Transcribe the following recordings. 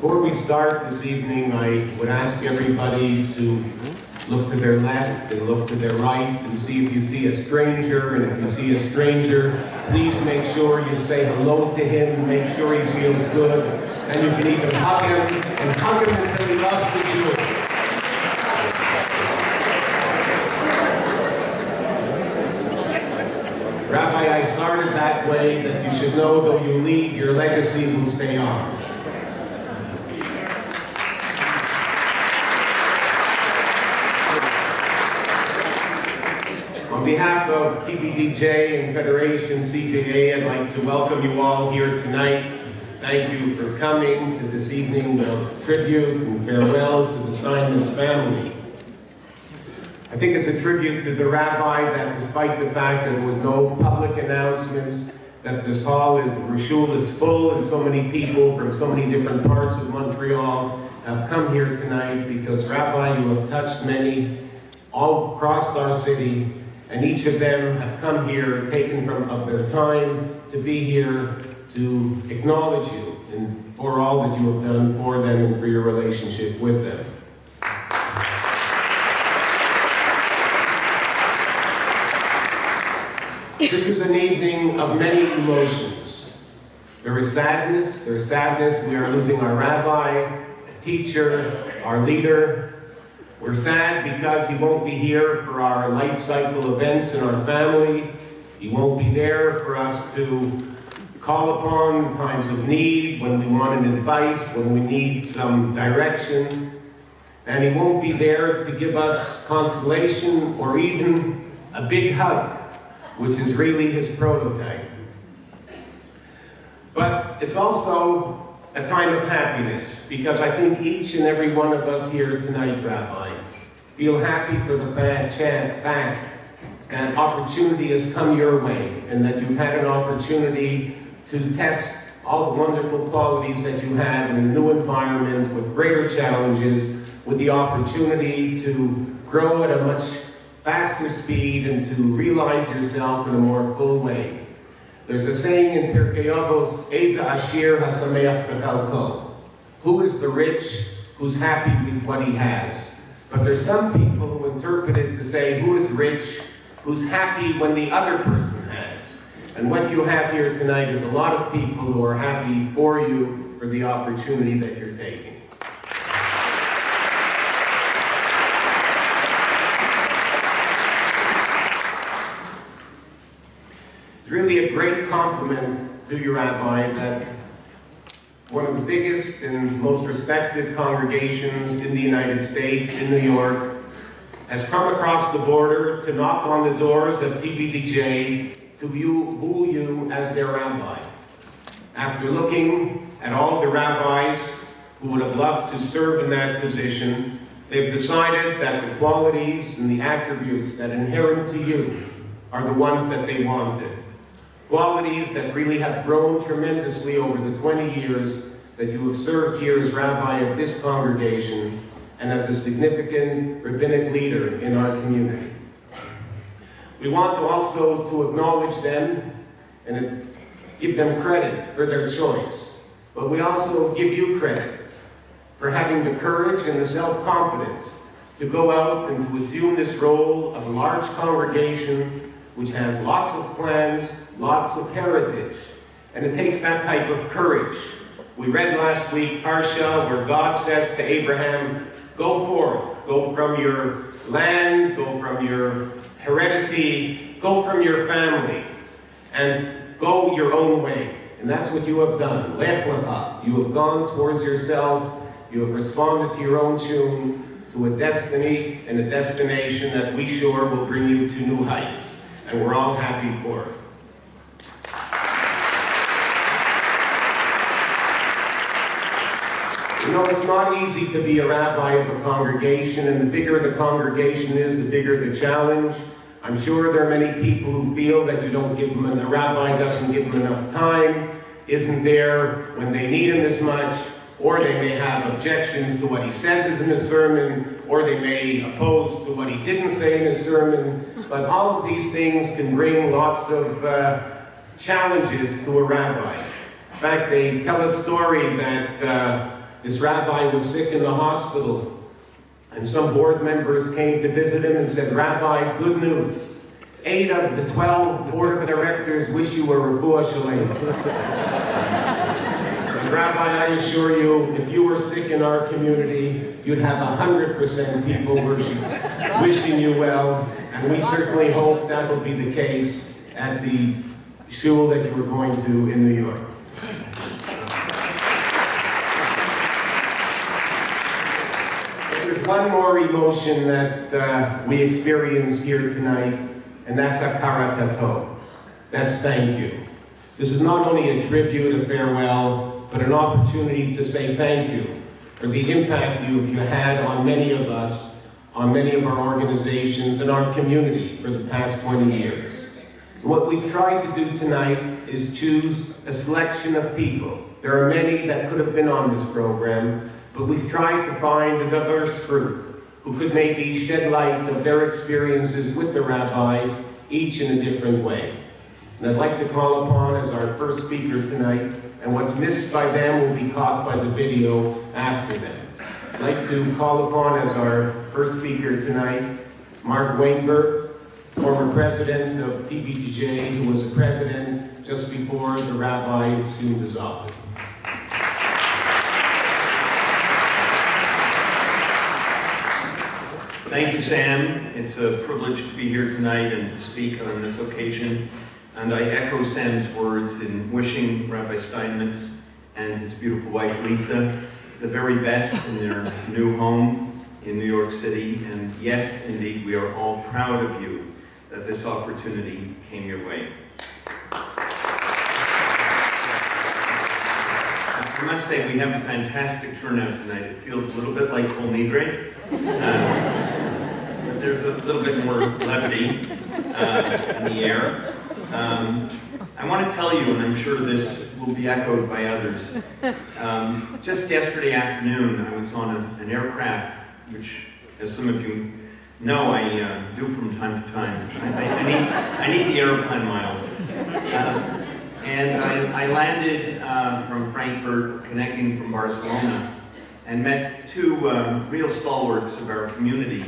Before we start this evening, I would ask everybody to look to their left and look to their right and see if you see a stranger. And if you see a stranger, please make sure you say hello to him, make sure he feels good. And you can even hug him until he loves the Jew. Rabbi, I started that way, that you should know, though you leave, your legacy will stay on. On behalf of TBDJ and Federation CJA, I'd like to welcome you all here tonight. Thank you for coming to this evening of tribute and farewell to the Steinmetz family. I think it's a tribute to the Rabbi that despite the fact that there was no public announcements, that this shul is full and so many people from so many different parts of Montreal have come here tonight, because Rabbi, you have touched many all across our city, and each of them have come here, taken of their time to be here to acknowledge you and for all that you have done for them and for your relationship with them. This is an evening of many emotions. There is sadness. We are losing our rabbi, a teacher, our leader. We're sad because he won't be here for our life cycle events in our family. He won't be there for us to call upon in times of need, when we want an advice, when we need some direction. And he won't be there to give us consolation or even a big hug, which is really his prototype. But it's also a time of happiness, because I think each and every one of us here tonight, Rabbi, feel happy for the fact that opportunity has come your way, and that you've had an opportunity to test all the wonderful qualities that you have in a new environment with greater challenges, with the opportunity to grow at a much faster speed and to realize yourself in a more full way. There's a saying in Pirkei Avos, Eza Ashir Hasameach B'Chalko. Who is the rich who's happy with what he has? But there's some people who interpret it to say, who is rich who's happy when the other person has? And what you have here tonight is a lot of people who are happy for you for the opportunity that you're taking. It's really a great compliment to you, Rabbi, that one of the biggest and most respected congregations in the United States, in New York, has come across the border to knock on the doors of TBDJ to woo you as their rabbi. After looking at all the rabbis who would have loved to serve in that position, they've decided that the qualities and the attributes that inherent to you are the ones that they wanted. Qualities that really have grown tremendously over the 20 years that you have served here as rabbi of this congregation and as a significant rabbinic leader in our community. We want to also to acknowledge them and give them credit for their choice, but we also give you credit for having the courage and the self-confidence to go out and to assume this role of a large congregation which has lots of plans, lots of heritage, and it takes that type of courage. We read last week Parsha where God says to Abraham, go forth, go from your land, go from your heredity, go from your family, and go your own way. And that's what you have done. Lech lecha. You have gone towards yourself, you have responded to your own tune, to a destiny and a destination that we sure will bring you to new heights. And we're all happy for it. You know, it's not easy to be a rabbi of a congregation, and the bigger the congregation is, the bigger the challenge. I'm sure there are many people who feel that you don't give them, the rabbi doesn't give them enough time, isn't there when they need him as much, or they may have objections to what he says in his sermon, or they may oppose to what he didn't say in his sermon. But all of these things can bring lots of challenges to a rabbi. In fact, they tell a story that this rabbi was sick in the hospital, and some board members came to visit him and said, "Rabbi, good news. 8 of the 12 board of directors wish you a refuah shalema." Rabbi, I assure you, if you were sick in our community, you'd have 100% people wishing you well, and we certainly hope that will be the case at the shul that you were going to in New York. There's one more emotion that we experience here tonight, and that's hakarat hatov. That's thank you. This is not only a tribute, a farewell, but an opportunity to say thank you for the impact you've had on many of us, on many of our organizations and our community for the past 20 years. What we've tried to do tonight is choose a selection of people. There are many that could have been on this program, but we've tried to find a diverse group who could maybe shed light of their experiences with the rabbi, each in a different way. And I'd like to call upon as our first speaker tonight, and what's missed by them will be caught by the video after them. I'd like to call upon as our first speaker tonight, Mark Weinberg, former president of TBDJ, who was a president just before the rabbi assumed his office. Thank you, Sam. It's a privilege to be here tonight and to speak on this occasion. And I echo Sam's words in wishing Rabbi Steinmetz and his beautiful wife, Lisa, the very best in their new home in New York City. And yes, indeed, we are all proud of you that this opportunity came your way. I must say, we have a fantastic turnout tonight. It feels a little bit like Kol Nidre. But there's a little bit more levity in the air. I want to tell you, and I'm sure this will be echoed by others, just yesterday afternoon I was on an aircraft, which, as some of you know, I do from time to time. I need the airplane miles. And I landed from Frankfurt, connecting from Barcelona, and met 2 real stalwarts of our community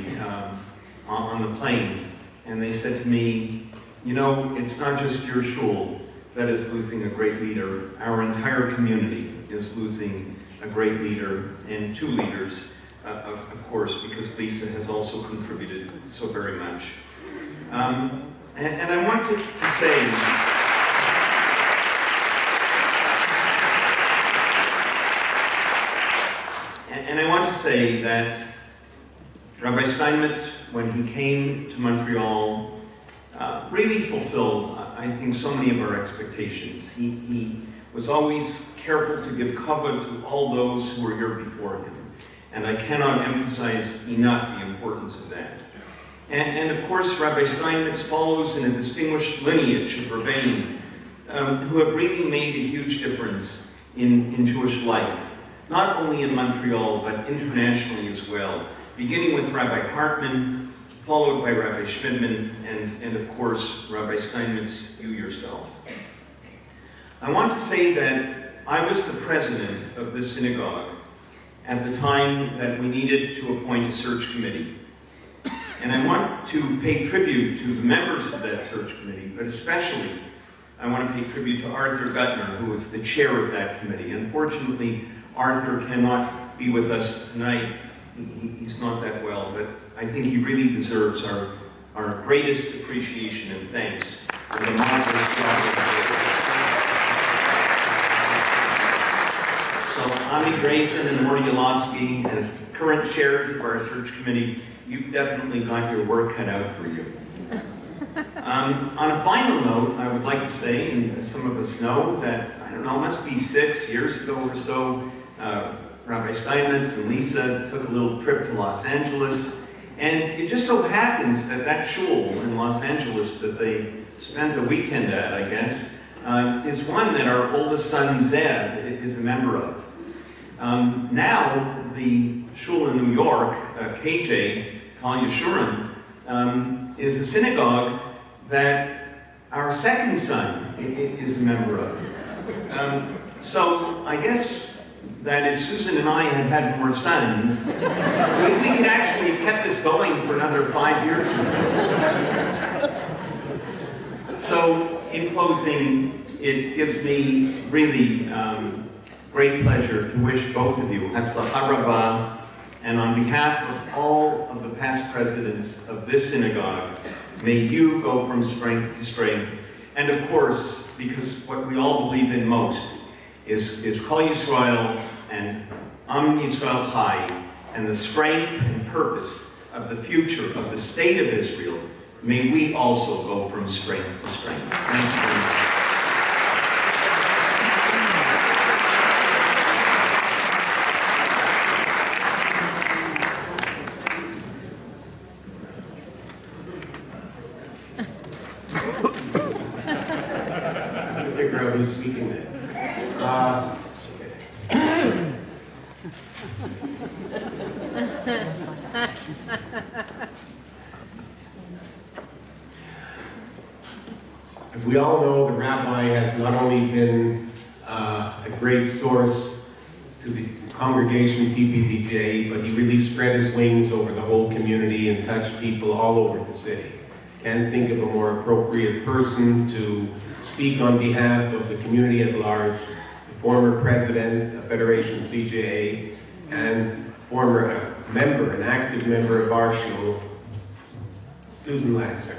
on the plane. And they said to me, "You know, it's not just your shul that is losing a great leader. Our entire community is losing a great leader, and 2 leaders, of course, because Lisa has also contributed so very much." And I want to say, that Rabbi Steinmetz, when he came to Montreal, really fulfilled, I think, so many of our expectations. He was always careful to give cover to all those who were here before him. And I cannot emphasize enough the importance of that. And of course, Rabbi Steinmetz follows in a distinguished lineage of rabbis who have really made a huge difference in Jewish life, not only in Montreal, but internationally as well, beginning with Rabbi Hartman, followed by Rabbi Schmidman, and of course, Rabbi Steinmetz, you yourself. I want to say that I was the president of this synagogue at the time that we needed to appoint a search committee. And I want to pay tribute to the members of that search committee, but especially I want to pay tribute to Arthur Gutner, who was the chair of that committee. Unfortunately, Arthur cannot be with us tonight. He's not that well, but I think he really deserves our greatest appreciation and thanks for the marvelous job he did. So Ami Grayson and Morty Yolofsky, as current chairs of our search committee, you've definitely got your work cut out for you. On a final note, I would like to say, and as some of us know, that, I don't know, it must be 6 years ago or so, Rabbi Steinmetz and Lisa took a little trip to Los Angeles, and it just so happens that that shul in Los Angeles that they spent the weekend at, I guess, is one that our oldest son, Zev, is a member of. Now, the shul in New York, KJ, Kal Yeshurun, is a synagogue that our second son is a member of. So I guess that if Susan and I had had more sons, we could actually have kept this going for another 5 years or so. So, in closing, it gives me really great pleasure to wish both of you Hatzlacha Rabbi, and on behalf of all of the past presidents of this synagogue, may you go from strength to strength. And of course, because what we all believe in most is Kol Yisrael and Am Yisrael Chai, and the strength and purpose of the future of the state of Israel, may we also go from strength to strength. Thank you very much. Figure out who's speaking next. As we all know, the Rabbi has not only been a great source to the congregation TBDJ, but he really spread his wings over the whole community and touched people all over the city. Can't think of a more appropriate person to speak on behalf of the community at large, the former president of Federation CJA, and former member, an active member of our shul, Susan Laxer.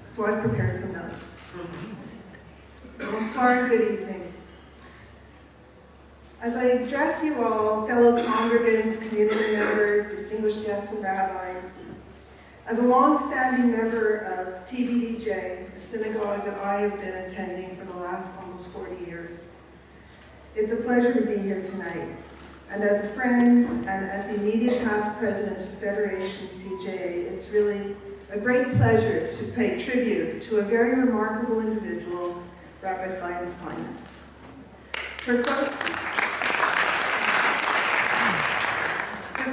So I've prepared some notes. Bonsoir, good evening. As I address you all, fellow congregants, community members, distinguished guests and rabbis, as a long-standing member of TBDJ, a synagogue that I have been attending for the last almost 40 years, it's a pleasure to be here tonight. And as a friend and as the immediate past president of Federation CJA, it's really a great pleasure to pay tribute to a very remarkable individual, Rabbi Steinmetz. For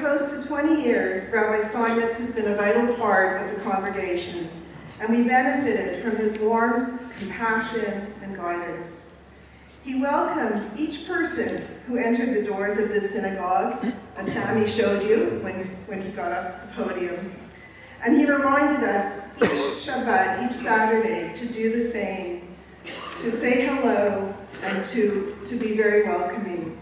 close to 20 years, Rabbi Steinmetz has been a vital part of the congregation, and we benefited from his warmth, compassion, and guidance. He welcomed each person who entered the doors of this synagogue, as Sammy showed you when he got up to the podium. And he reminded us each Shabbat, each Saturday, to do the same, to say hello, and to be very welcoming.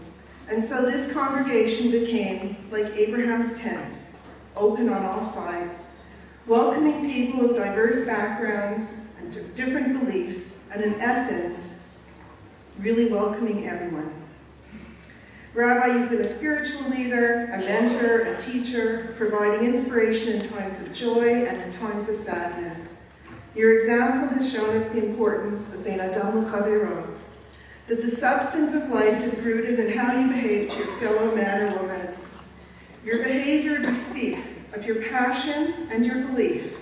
And so this congregation became like Abraham's tent, open on all sides, welcoming people of diverse backgrounds and different beliefs, and in essence, really welcoming everyone. Rabbi, you've been a spiritual leader, a mentor, a teacher, providing inspiration in times of joy and in times of sadness. Your example has shown us the importance of Ben Adam L'Chavero, that the substance of life is rooted in how you behave to your fellow man or woman. Your behavior bespeaks of your passion and your belief,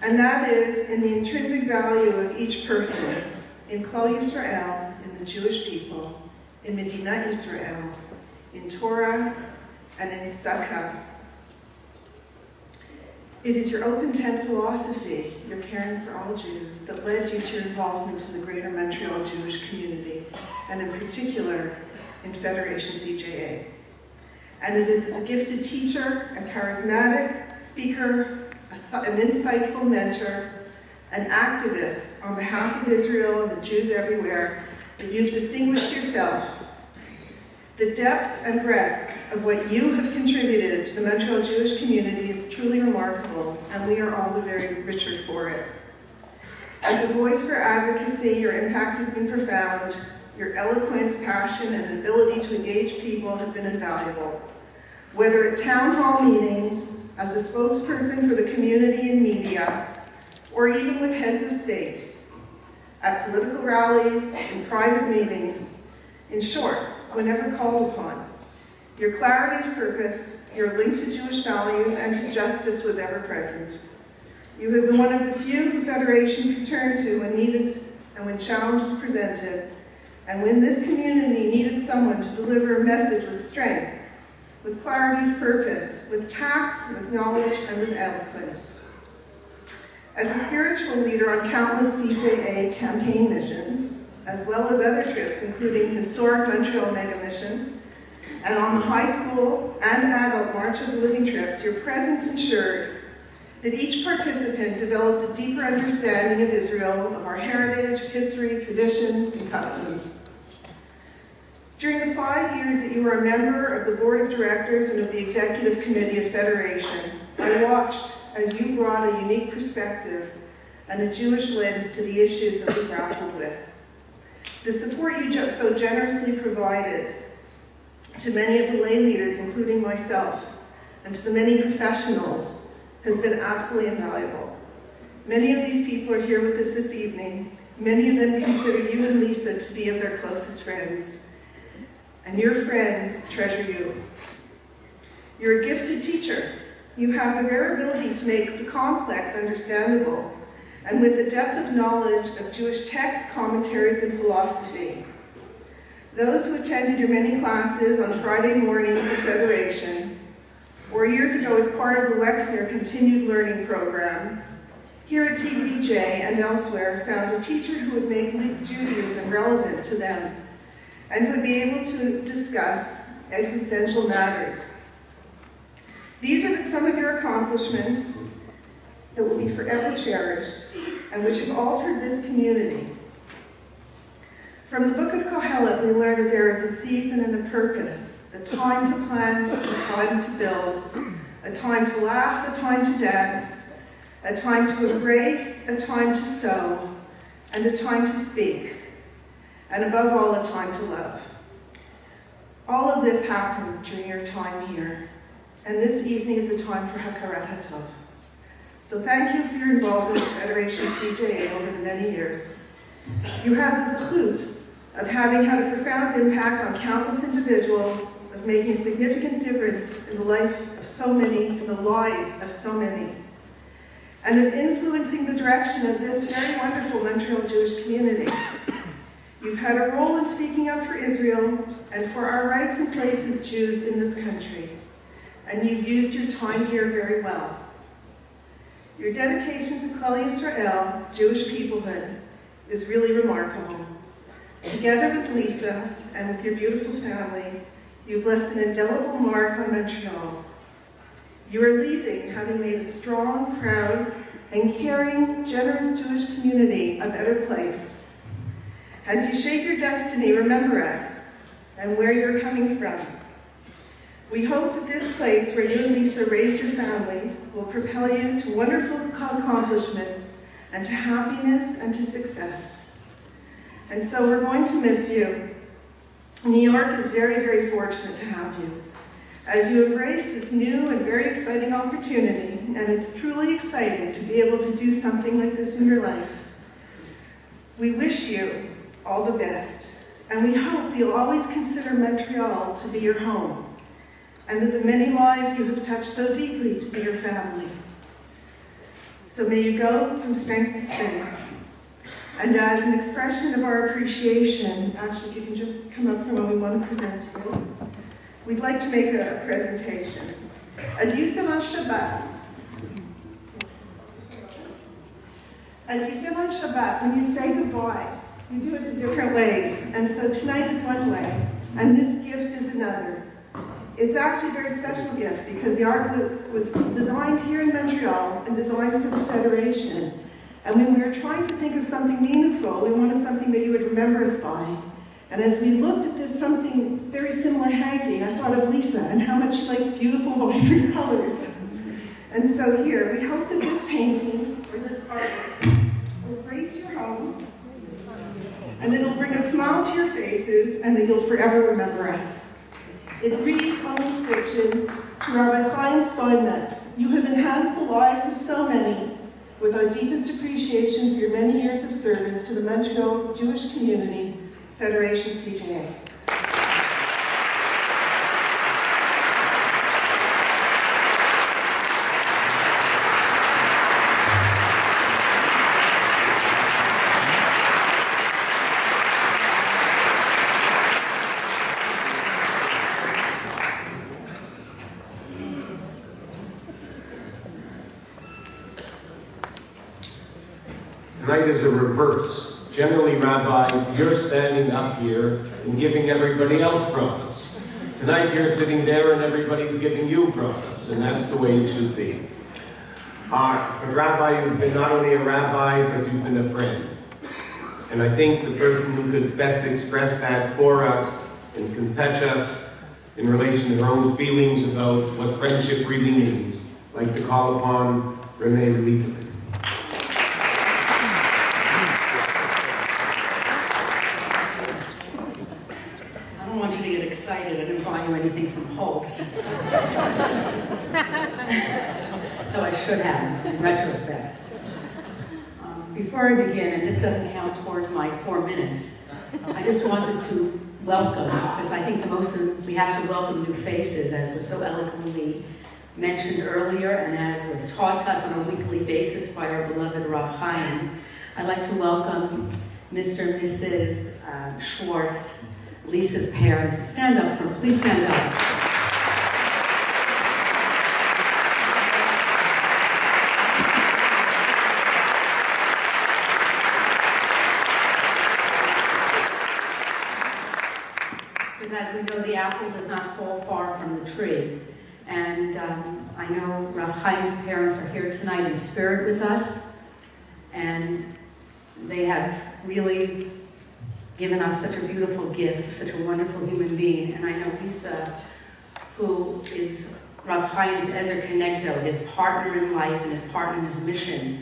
and that is in the intrinsic value of each person, in Klal Yisrael, in the Jewish people, in Medinat Yisrael, in Torah, and in Tzedakah. It is your open tent philosophy, your caring for all Jews, that led you to your involvement in the greater Montreal Jewish community, and in particular, in Federation CJA. And it is as a gifted teacher, a charismatic speaker, an insightful mentor, an activist on behalf of Israel and the Jews everywhere, that you've distinguished yourself. The depth and breadth of what you have contributed to the Montreal Jewish community is truly remarkable, and we are all the very richer for it. As a voice for advocacy, your impact has been profound. Your eloquence, passion, and ability to engage people have been invaluable. Whether at town hall meetings, as a spokesperson for the community and media, or even with heads of states, at political rallies, in private meetings, in short, whenever called upon. Your clarity of purpose, your link to Jewish values and to justice was ever present. You have been one of the few who Federation could turn to when needed and when challenge was presented, and when this community needed someone to deliver a message with strength. with clarity of purpose, with tact, with knowledge, and with eloquence. As a spiritual leader on countless CJA campaign missions, as well as other trips, including historic Montreal Mega Mission, and on the high school and adult March of the Living trips, your presence ensured that each participant developed a deeper understanding of Israel, of our heritage, history, traditions, and customs. During the 5 years that you were a member of the Board of Directors and of the Executive Committee of Federation, I watched as you brought a unique perspective and a Jewish lens to the issues that we grappled with. The support you so generously provided to many of the lay leaders, including myself, and to the many professionals, has been absolutely invaluable. Many of these people are here with us this evening. Many of them consider you and Lisa to be of their closest friends. And your friends treasure you. You're a gifted teacher. You have the rare ability to make the complex understandable, and with the depth of knowledge of Jewish texts, commentaries, and philosophy. Those who attended your many classes on Friday mornings of Federation, or years ago as part of the Wexner Continued Learning Program, here at TBDJ and elsewhere found a teacher who would make Judaism relevant to them and would be able to discuss existential matters. These are some of your accomplishments that will be forever cherished and which have altered this community. From the book of Kohelet, we learn that there is a season and a purpose, a time to plant, a time to build, a time to laugh, a time to dance, a time to embrace, a time to sow, and a time to speak, and above all, a time to love. All of this happened during your time here, and this evening is a time for Hakarat HaTov. So thank you for your involvement with Federation CJA over the many years. You have the zechut of having had a profound impact on countless individuals, of making a significant difference in the life of so many, in the lives of so many, and of influencing the direction of this very wonderful Montreal Jewish community. You've had a role in speaking up for Israel and for our rights and place as Jews in this country, and you've used your time here very well. Your dedication to Klal Yisrael, Jewish peoplehood, is really remarkable. Together with Lisa and with your beautiful family, you've left an indelible mark on Montreal. You are leaving having made a strong, proud, and caring, generous Jewish community a better place. As you shape your destiny, remember us and where you're coming from. We hope that this place where you and Lisa raised your family will propel you to wonderful accomplishments and to happiness and to success. And so we're going to miss you. New York is very, very fortunate to have you. As you embrace this new and very exciting opportunity, and it's truly exciting to be able to do something like this in your life, we wish you all the best, and we hope that you'll always consider Montreal to be your home, and that the many lives you have touched so deeply to be your family. So may you go from strength to strength. And as an expression of our appreciation, actually if you can just come up for a moment, we want to present to you. We'd like to make a presentation. As you said on Shabbat, when you say goodbye, you do it in different ways. And so tonight is one way, and this gift is another. It's actually a very special gift because the art was designed here in Montreal and designed for the Federation. And when we were trying to think of something meaningful, we wanted something that you would remember us by. And as we looked at this something very similar hanging, I thought of Lisa and how much she likes beautiful, vibrant colors. And so here, we hope that this painting, or this art, will grace your home, and that it'll bring a smile to your faces, and that you'll forever remember us. It reads on the inscription, to Rabbi Steinmetz, you have enhanced the lives of so many, with our deepest appreciation for your many years of service to the Montreal Jewish community, Federation CJA. Tonight is a reverse. Generally, Rabbi, you're standing up here and giving everybody else brachas. Tonight you're sitting there and everybody's giving you brachas, and that's the way it should be. But Rabbi, you've been not only a rabbi, but you've been a friend. And I think the person who could best express that for us and can touch us in relation to their own feelings about what friendship really means, I'd like to call upon Renee Lieberman. I don't want you to get excited. I didn't buy you anything from Holtz. Though I should have, in retrospect. Before I begin, and this doesn't count towards my 4 minutes, I just wanted to welcome, because I think we have to welcome new faces, as was so eloquently mentioned earlier, and as was taught to us on a weekly basis by our beloved Rav Chaim. I'd like to welcome Mr. and Mrs. Schwartz, Lisa's parents. Stand up, please stand up. As we know, the apple does not fall far from the tree. And I know Rav Chaim's parents are here tonight in spirit with us. And they have really given us such a beautiful gift, such a wonderful human being. And I know Lisa, who is Rav Chaim's Ezer Kenegdo, his partner in life and his partner in his mission.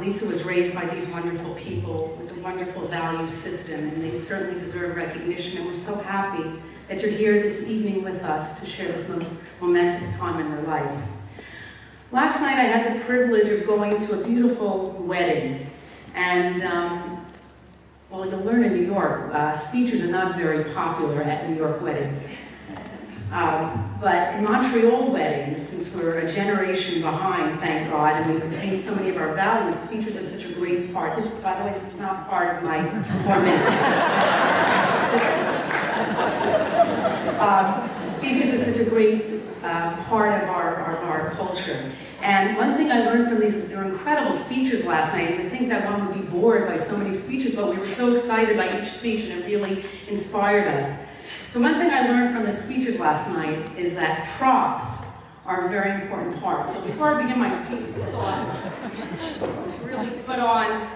Lisa was raised by these wonderful people with a wonderful value system, and they certainly deserve recognition, and we're so happy that you're here this evening with us to share this most momentous time in their life. Last night I had the privilege of going to a beautiful wedding, and well, you'll learn in New York, speeches are not very popular at New York weddings. But in Montreal weddings, since we're a generation behind, thank God, and we retain so many of our values, speeches are such a great part. This, by the way, is not part of my 4 minutes. Speeches are such a great part of our culture. And one thing I learned from these, there were incredible speeches last night. You would think that one would be bored by so many speeches, but we were so excited by each speech, and it really inspired us. So one thing I learned from the speeches last night is that props are a very important part. So before I begin my speech, I thought really put on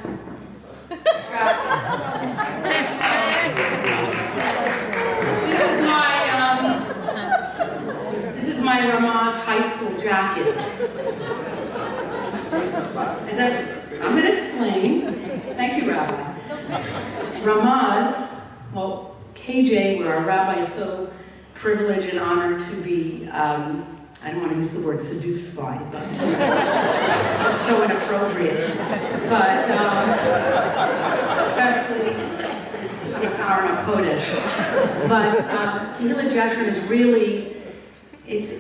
this is my Ramaz high school jacket. I'm going to explain. Thank you, Rabbi. Ramaz, well, KJ, where our rabbi is so privileged and honored to be, I don't want to use the word seduced by, but it's so inappropriate. But especially our Kodesh. But Kehillah Jeshurun is really, it's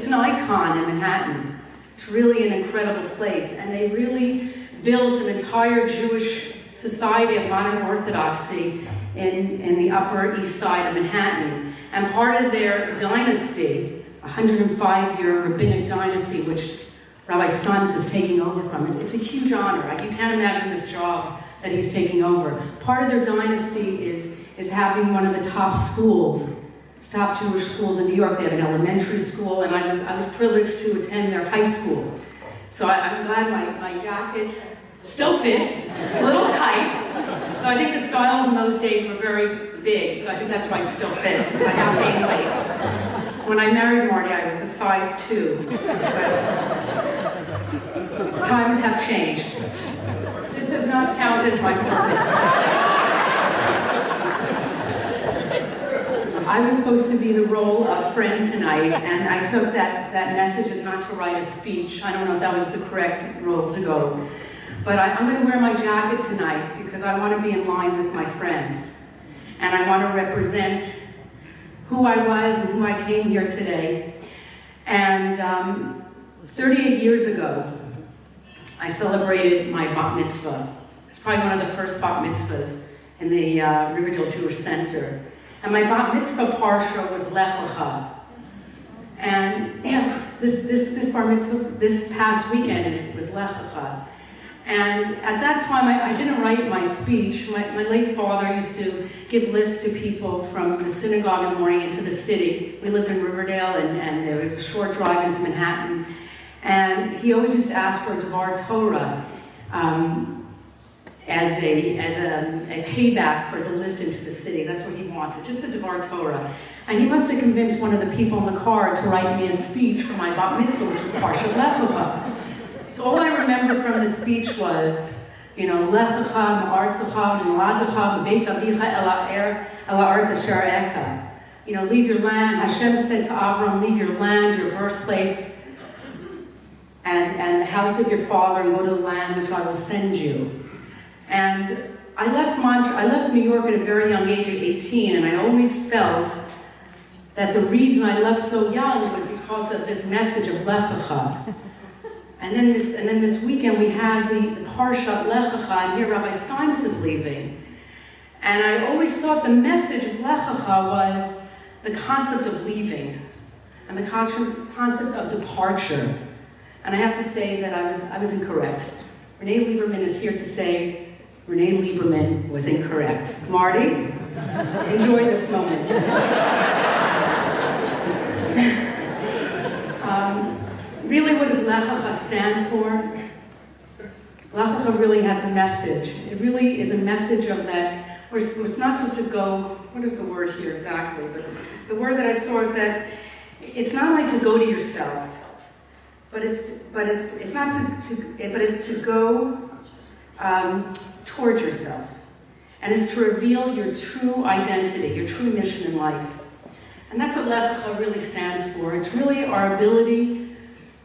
an icon in Manhattan. It's really an incredible place, and they really built an entire Jewish society of modern Orthodoxy in the Upper East Side of Manhattan. And part of their dynasty, a 105-year rabbinic dynasty, which Rabbi Steinmetz is taking over from, it's a huge honor. You can't imagine this job that he's taking over. Part of their dynasty is having one of the top schools, top Jewish schools in New York. They have an elementary school, and I was privileged to attend their high school. So I'm glad my jacket still fits, a little tight. So I think the styles in those days were very big, so I think that's why it still fits, because I have gained weight. When I married Marty, I was a size 2, but times have changed. This does not count as my 4 minutes. I was supposed to be the role of friend tonight, and I took that message as not to write a speech. I don't know if that was the correct role to go. But I'm going to wear my jacket tonight because I want to be in line with my friends. And I want to represent who I was and who I came here today. And 38 years ago, I celebrated my bat mitzvah. It's probably one of the first bat mitzvahs in the Riverdale Jewish Center. And my bat mitzvah parsha was Lech Lecha. And yeah, this bar mitzvah, this past weekend was Lech Lecha. And at that time, I didn't write my speech. My late father used to give lifts to people from the synagogue in the morning into the city. We lived in Riverdale, and there was a short drive into Manhattan. And he always used to ask for a Devar Torah as a payback for the lift into the city. That's what he wanted, just a Devar Torah. And he must have convinced one of the people in the car to write me a speech for my bat mitzvah, which was Parshat Lech Lecha. So all I remember from the speech was, Lech Lecha, Ma'artzecha, M'ladecha, M'beit Avicha, El Ha'aretz Asher Eka. Leave your land. Hashem said to Avram, leave your land, your birthplace, and the house of your father, and go to the land which I will send you. And I left New York at a very young age, at 18, and I always felt that the reason I left so young was because of this message of Lech Lecha. And then this weekend we had the Parshat Lech Lecha, and here Rabbi Steinmetz is leaving. And I always thought the message of Lech Lecha was the concept of leaving, and the concept of departure. And I have to say that I was incorrect. Renee Lieberman is here to say Renee Lieberman was incorrect. Marty, enjoy this moment. Really, what does Lech Lecha stand for? Lech Lecha really has a message. It really is a message of that. We're not supposed to go. What is the word here exactly? But the word that I saw is that it's not only to go to yourself, but it's to go towards yourself, and it's to reveal your true identity, your true mission in life. And that's what Lech Lecha really stands for. It's really our ability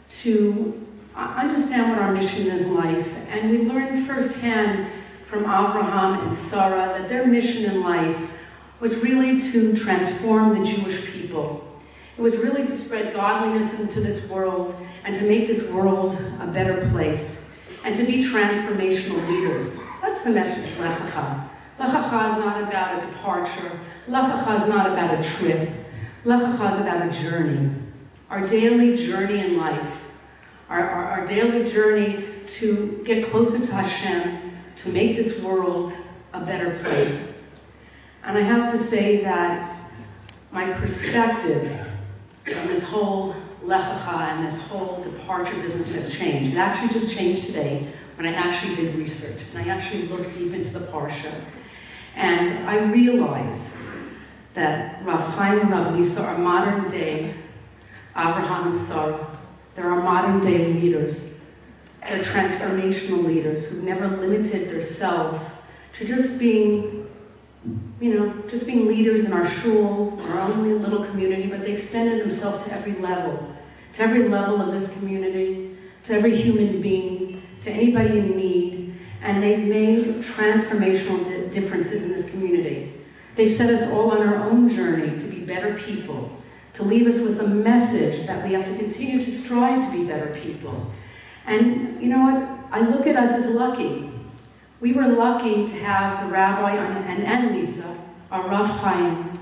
to understand what our mission is in life. And we learn firsthand from Abraham and Sarah that their mission in life was really to transform the Jewish people. It was really to spread godliness into this world and to make this world a better place and to be transformational leaders. That's the message of Lech Lecha. Lech Lecha is not about a departure. Lech Lecha is not about a trip. Lech Lecha is about a journey. Our daily journey in life. Our daily journey to get closer to Hashem, to make this world a better place. And I have to say that my perspective on this whole Lech Lecha and this whole departure business has changed. It actually just changed today when I actually did research and I actually looked deep into the Parsha. And I realized that Rav Chaim and Rav Lisa are modern day Avraham and Sarah. They're our modern day leaders. They're transformational leaders who've never limited themselves to just being leaders in our shul, our own little community, but they extended themselves to every level of this community, to every human being, to anybody in need, and they've made transformational differences in this community. They've set us all on our own journey to be better people, to leave us with a message that we have to continue to strive to be better people. And you know what? I look at us as lucky. We were lucky to have the Rabbi and Lisa, our Rav Chaim,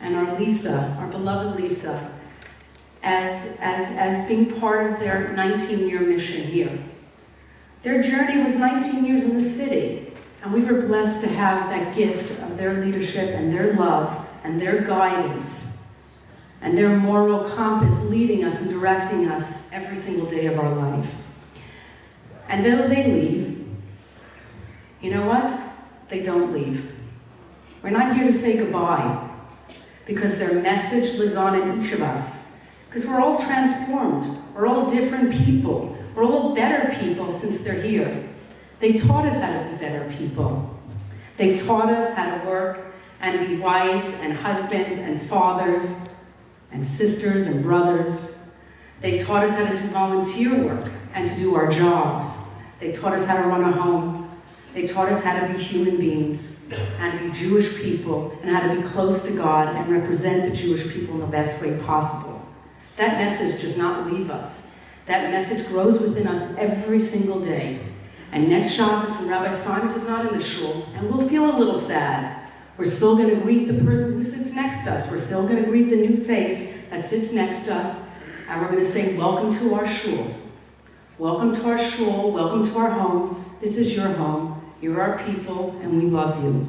and our Lisa, our beloved Lisa, as being part of their 19-year mission here. Their journey was 19 years in the city, and we were blessed to have that gift of their leadership and their love and their guidance and their moral compass leading us and directing us every single day of our life. And though they leave, you know what? They don't leave. We're not here to say goodbye, because their message lives on in each of us. Because we're all transformed. We're all different people. We're all better people since they're here. They've taught us how to be better people. They've taught us how to work and be wives and husbands and fathers and sisters and brothers. They've taught us how to do volunteer work and to do our jobs. They taught us how to run a home. They taught us how to be human beings, how to be Jewish people, and how to be close to God and represent the Jewish people in the best way possible. That message does not leave us. That message grows within us every single day. And next Shabbos, when Rabbi Steinmetz is not in the shul, and we'll feel a little sad, we're still going to greet the person who sits next to us. We're still going to greet the new face that sits next to us. And we're going to say, welcome to our shul. Welcome to our shul, welcome to our home. This is your home. You're our people, and we love you.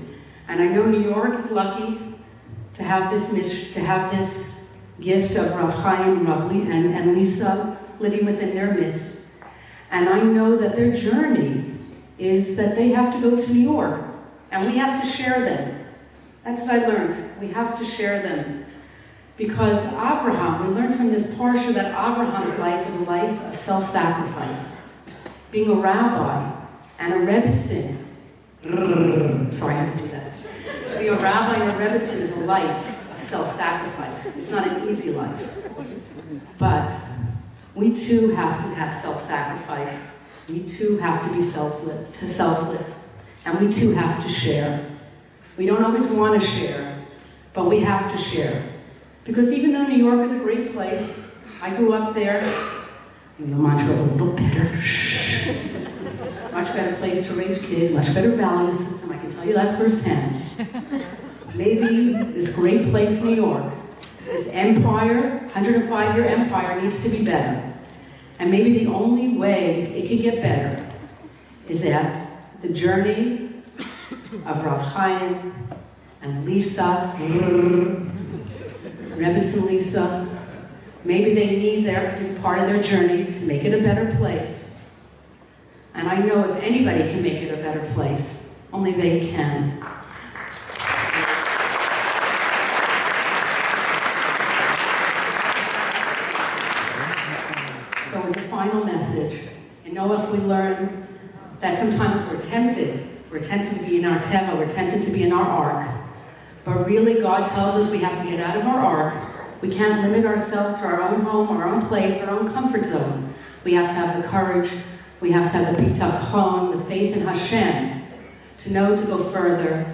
And I know New York is lucky to have this gift of Rav Chaim, and Lisa living within their midst. And I know that their journey is that they have to go to New York, and we have to share them. That's what I learned. We have to share them. Because Avraham, we learned from this parsha that Avraham's life was a life of self-sacrifice. Being a rabbi and a rebbitzin, sorry, I had to do that. Being a rabbi and a rebbitzin is a life of self-sacrifice. It's not an easy life. But we too have to have self-sacrifice. We too have to be selfless. And we too have to share. We don't always want to share, but we have to share. Because even though New York is a great place, I grew up there, Montreal's a little better. Much better place to raise kids, much better value system, I can tell you that firsthand. Maybe this great place, New York, this empire, 105-year empire, needs to be better. And maybe the only way it could get better is that the journey of Rav Chaim and Lisa, Rebbe and Lisa, maybe they need part of their journey to make it a better place. And I know if anybody can make it a better place, only they can. So as a final message, in Noach we learn that sometimes we're tempted. We're tempted to be in our teva, we're tempted to be in our ark. But really, God tells us we have to get out of our ark. We can't limit ourselves to our own home, our own place, our own comfort zone. We have to have the courage, we have to have the bitachon, the faith in Hashem, to know to go further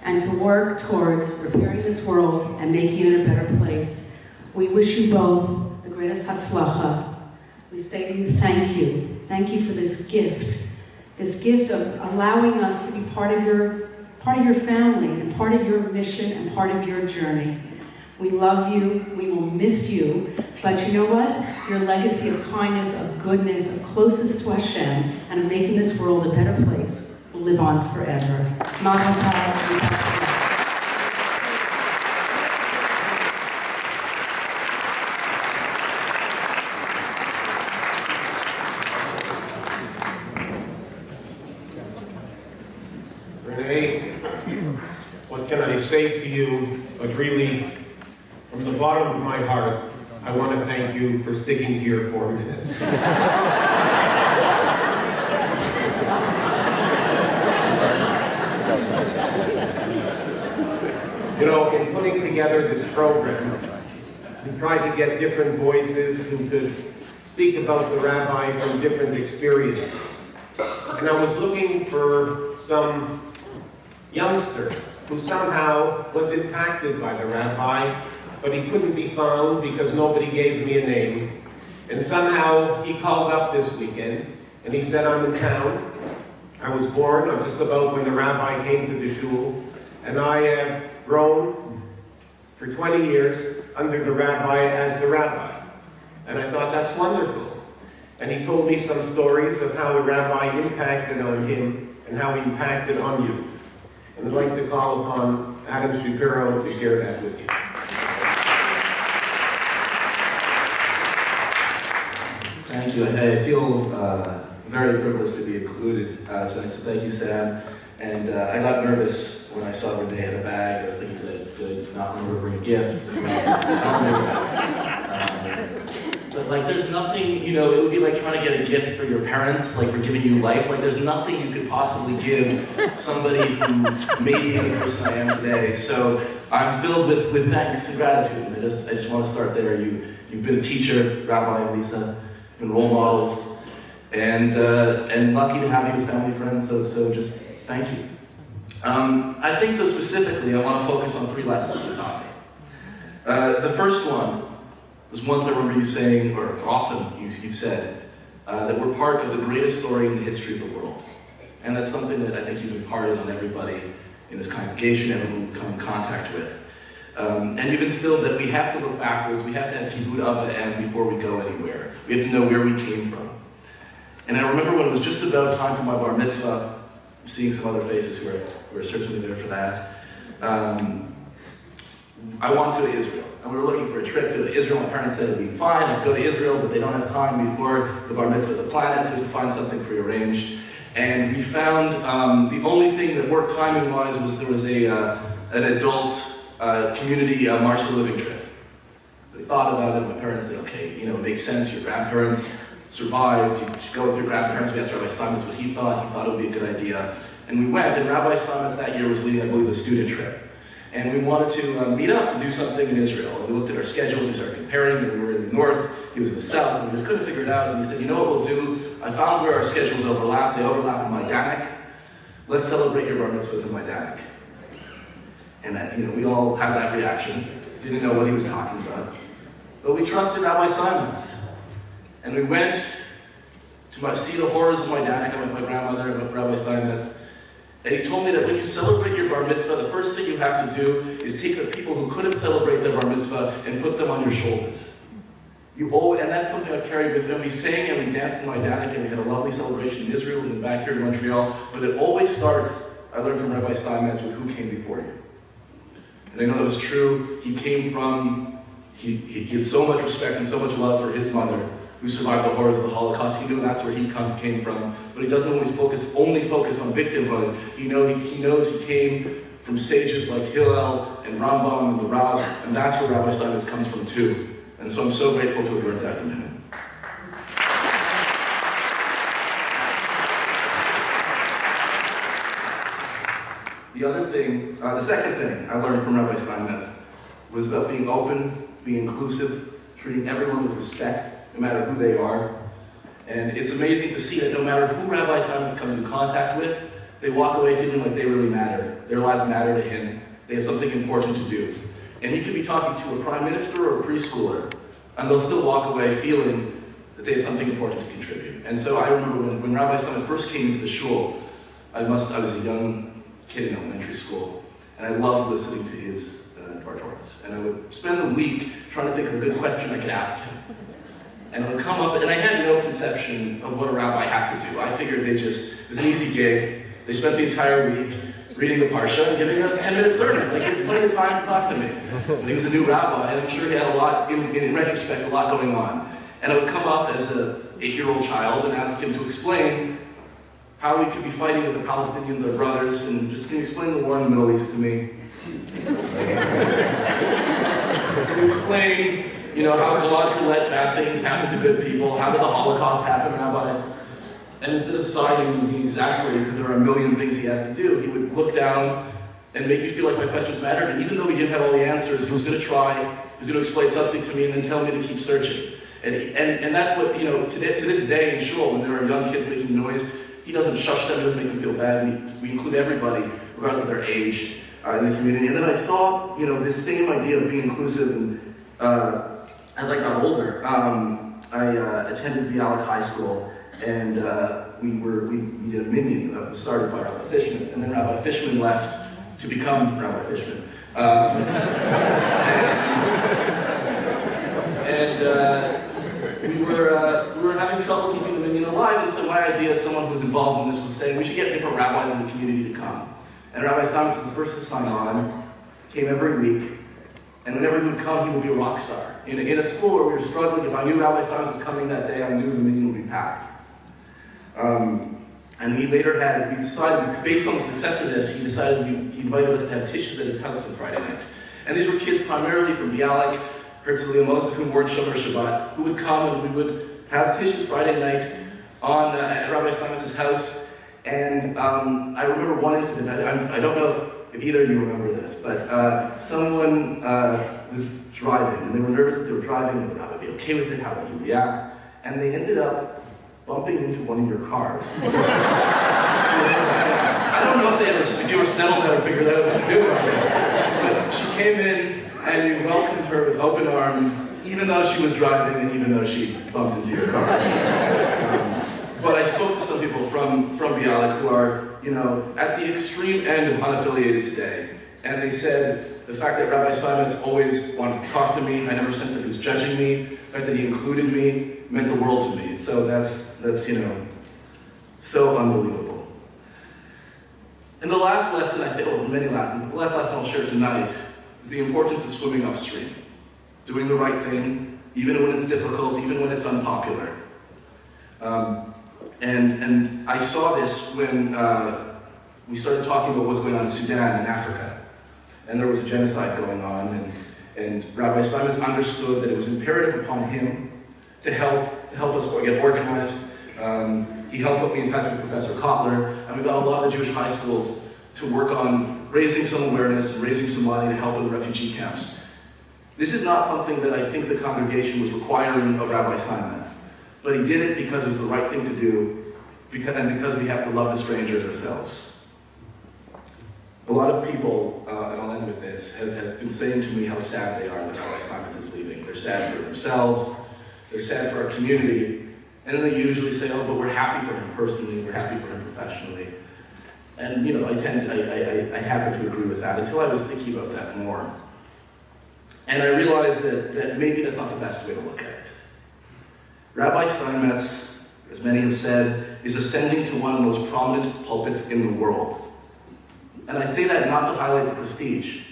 and to work towards repairing this world and making it a better place. We wish you both the greatest hatzlacha. We say to you, thank you. Thank you for this gift of allowing us to be part of your family and part of your mission and part of your journey. We love you, we will miss you, but you know what? Your legacy of kindness, of goodness, of closeness to Hashem, and of making this world a better place will live on forever. Mazel tov. What can I say to you, but really, from the bottom of my heart, I want to thank you for sticking to your 4 minutes. You know, in putting together this program, we tried to get different voices who could speak about the rabbi from different experiences. And I was looking for some youngster who somehow was impacted by the rabbi, but he couldn't be found because nobody gave me a name. And somehow he called up this weekend and he said, I'm in town. I was born just about when the rabbi came to the shul, and I have grown for 20 years under the rabbi as the rabbi. And I thought, that's wonderful. And he told me some stories of how the rabbi impacted on him and how he impacted on you. And I'd like to call upon Adam Shapiro to share that with you. Thank you. I feel very privileged to be included tonight, so thank you, Sam. And I got nervous when I saw Renee had a bag. I was thinking, did I not remember to bring a gift? But like, there's nothing, you know, it would be like trying to get a gift for your parents, like for giving you life. Like, there's nothing you could possibly give somebody who made me the person I am today. So I'm filled with thanks and gratitude. And I just want to start there. You've been a teacher, Rabbi and Lisa, you've been role models, and lucky to have you as family friends. So just thank you. I think though specifically, I want to focus on 3 lessons you taught me. The first one was ones I remember you saying, or often you've said, that we're part of the greatest story in the history of the world. And that's something that I think you've imparted on everybody in this congregation, everyone we've come in contact with. And you've instilled that we have to look backwards, we have to have kibbud av v'em before we go anywhere. We have to know where we came from. And I remember when it was just about time for my bar mitzvah, I'm seeing some other faces who are certainly there for that. I wanted to go to Israel, and we were looking for a trip to Israel. My parents said it'd be fine, I'd go to Israel, but they don't have time before the bar mitzvah, the planet, so we have to find something prearranged. And we found the only thing that worked timing-wise was there was an adult community March of the Living trip. So we thought about it, and my parents said, okay, it makes sense, your grandparents survived, you should go with your grandparents. We asked Rabbi Steinmetz what he thought it would be a good idea. And we went, and Rabbi Steinmetz that year was leading, I believe, the student trip. And we wanted to meet up to do something in Israel. And we looked at our schedules, we started comparing, and we were in the north, he was in the south, and we just couldn't figure it out. And he said, you know what we'll do? I found where our schedules overlap. They overlap in Majdanek. Let's celebrate your bar mitzvahs in Majdanek. And that, we all had that reaction. Didn't know what he was talking about. But we trusted Rabbi Steinmetz. And we went to see the horrors of Majdanek. I went with my grandmother and with Rabbi Steinmetz. And he told me that when you celebrate your bar mitzvah, the first thing you have to do is take the people who couldn't celebrate their bar mitzvah and put them on your shoulders. And that's something I've carried with me. We sang and we danced in Majdanek, and we had a lovely celebration in Israel and then back here in Montreal. But it always starts, I learned from Rabbi Steinmetz, with who came before you. And I know that was true. He had so much respect and so much love for his mother, who survived the horrors of the Holocaust. He knew that's where he came from, but he doesn't always only focus on victimhood. He knows he came from sages like Hillel and Rambam and the Rab, and that's where Rabbi Steinmetz comes from too. And so I'm so grateful to have learned that from him. The second thing I learned from Rabbi Steinmetz was about being open, being inclusive, treating everyone with respect, no matter who they are. And it's amazing to see that no matter who Rabbi Steinmetz comes in contact with, they walk away feeling like they really matter. Their lives matter to him. They have something important to do. And he could be talking to a prime minister or a preschooler, and they'll still walk away feeling that they have something important to contribute. And so I remember when Rabbi Steinmetz first came into the shul, I was a young kid in elementary school, and I loved listening to his Dvar. And I would spend the week trying to think of a good question I could ask him. And I would come up, and I had no conception of what a rabbi had to do. I figured it was an easy gig. They spent the entire week reading the Parsha and giving a 10-minute sermon. Like, he has plenty of time to talk to me. But he was a new rabbi, and I'm sure he had a lot, in retrospect, a lot going on. And I would come up as an 8-year-old child and ask him to explain how we could be fighting with the Palestinians, our brothers, and just, can you explain the war in the Middle East to me? Can you explain, how God could let bad things happen to good people? How did the Holocaust happen, Rabbi? And instead of sighing and being exasperated because there are a million things he has to do, he would look down and make me feel like my questions mattered. And even though he didn't have all the answers, he was going to try, he was going to explain something to me and then tell me to keep searching. And that's what, to this day in shul, when there are young kids making noise, he doesn't shush them, he doesn't make them feel bad. We include everybody, regardless of their age, in the community. And then I saw, this same idea of being inclusive. And as I got older, I attended Bialik High School, and we did a minyan started by Rabbi Fishman, and then Rabbi Fishman left to become Rabbi Fishman. We were having trouble keeping the minyan alive, and so my idea, as someone who was involved in this, was saying we should get different rabbis in the community to come. And Rabbi Steinmetz was the first to sign on, came every week, and whenever he would come, he would be a rock star. In a school where we were struggling, if I knew Rabbi Steinmetz was coming that day, I knew the minyan would be packed. And we decided, based on the success of this, he invited us to have tissues at his house on Friday night. And these were kids primarily from Bialik, Herzliya, most of whom weren't Shomer Shabbat, who would come and we would have tissues Friday night at Rabbi Steinmetz's house. And I remember one incident, I don't know if either of you remember this, but someone was driving, and they were nervous that they were driving, and the rabbi would be okay with it, how would he react? And they ended up bumping into one of your cars. I don't know if you were settled there and figured out what to do about it. But she came in, and you welcomed her with open arms, even though she was driving and even though she bumped into your car. But I spoke to some people from Bialik who are, at the extreme end of unaffiliated today. And they said the fact that Rabbi Steinmetz always wanted to talk to me, I never sensed that he was judging me, the fact that he included me meant the world to me. So that's So unbelievable. And the last lesson, many lessons, the last lesson I'll share tonight is the importance of swimming upstream. Doing the right thing, even when it's difficult, even when it's unpopular. And I saw this when we started talking about what's going on in Sudan and Africa. And there was a genocide going on, and Rabbi Steinmetz understood that it was imperative upon him to help us get organized. He helped put me in touch with Professor Kotler, and we got a lot of Jewish high schools to work on raising some awareness and raising some money to help in the refugee camps. This is not something that I think the congregation was requiring of Rabbi Steinmetz, but he did it because it was the right thing to do, and because we have to love the strangers ourselves. A lot of people, and I'll end with this, have been saying to me how sad they are that Rabbi Steinmetz is leaving. They're sad for themselves, they're sad for our community, and then they usually say, oh, but we're happy for him personally, we're happy for him professionally. And I happen to agree with that until I was thinking about that more. And I realized that maybe that's not the best way to look at it. Rabbi Steinmetz, as many have said, is ascending to one of the most prominent pulpits in the world. And I say that not to highlight the prestige,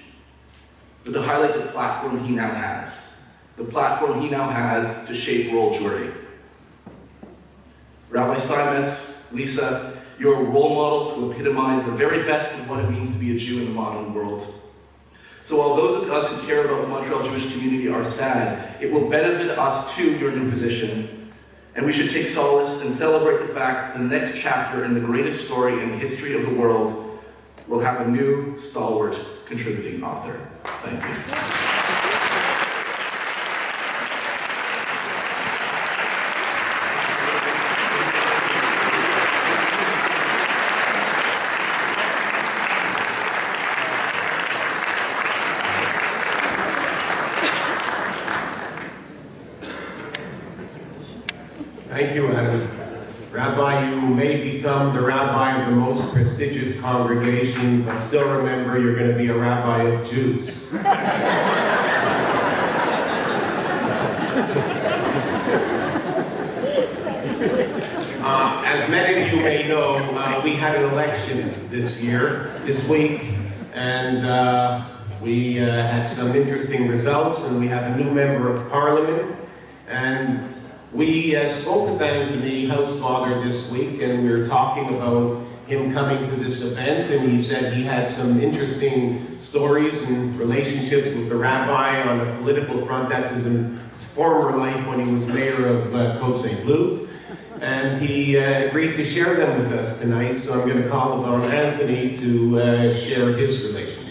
but to highlight the platform he now has. The platform he now has to shape world Jewry. Rabbi Steinmetz, Lisa, you're role models who epitomize the very best of what it means to be a Jew in the modern world. So while those of us who care about the Montreal Jewish community are sad, it will benefit us too, your new position. And we should take solace and celebrate the fact that the next chapter in the greatest story in the history of the world will have a new, stalwart, contributing author. Thank you. Thank you, Adam. Rabbi, you may become the rabbi of the most prestigious congregation, but still remember you're going to be a rabbi of Jews. As many of you may know, we had an election this week, and we had some interesting results, and we have a new member of parliament, and we spoke with Anthony, House Father, this week, and we were talking about him coming to this event, and he said he had some interesting stories and relationships with the rabbi on a political front. That's his former life when he was mayor of Côte St. Luc, and he agreed to share them with us tonight, so I'm going to call upon Anthony to share his relationship.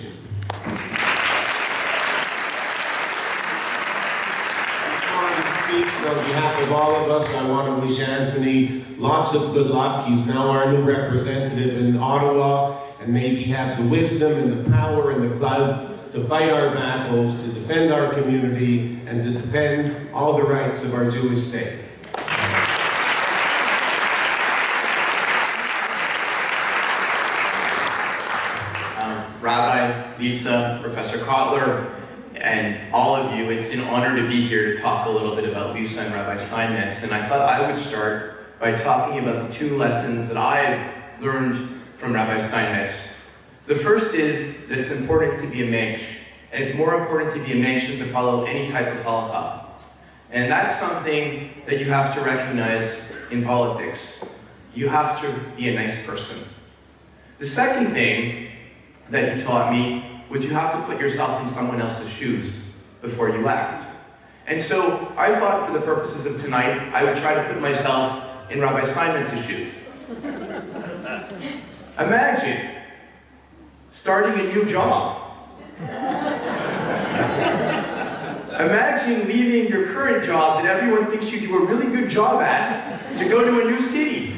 On behalf of all of us, I want to wish Anthony lots of good luck. He's now our new representative in Ottawa, and may he have the wisdom and the power and the clout to fight our battles, to defend our community, and to defend all the rights of our Jewish state. Rabbi, Lisa, Professor Kotler, and all of you, it's an honor to be here to talk a little bit about Lisa and Rabbi Steinmetz. And I thought I would start by talking about the two lessons that I've learned from Rabbi Steinmetz. The first is that it's important to be a mensch, and it's more important to be a mensch than to follow any type of halacha. And that's something that you have to recognize in politics. You have to be a nice person. The second thing that he taught me was you have to put yourself in someone else's shoes before you act. And so I thought for the purposes of tonight, I would try to put myself in Rabbi Steinmetz's shoes. Imagine starting a new job. Imagine leaving your current job that everyone thinks you do a really good job at to go to a new city.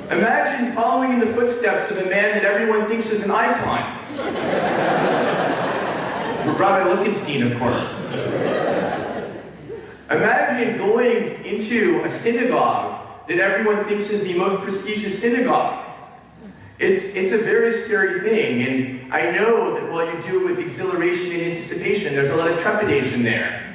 Imagine following in the footsteps of a man that everyone thinks is an icon. Rabbi Lichtenstein, of course. Imagine going into a synagogue that everyone thinks is the most prestigious synagogue. It's a very scary thing, and I know that while you do it with exhilaration and anticipation, there's a lot of trepidation there.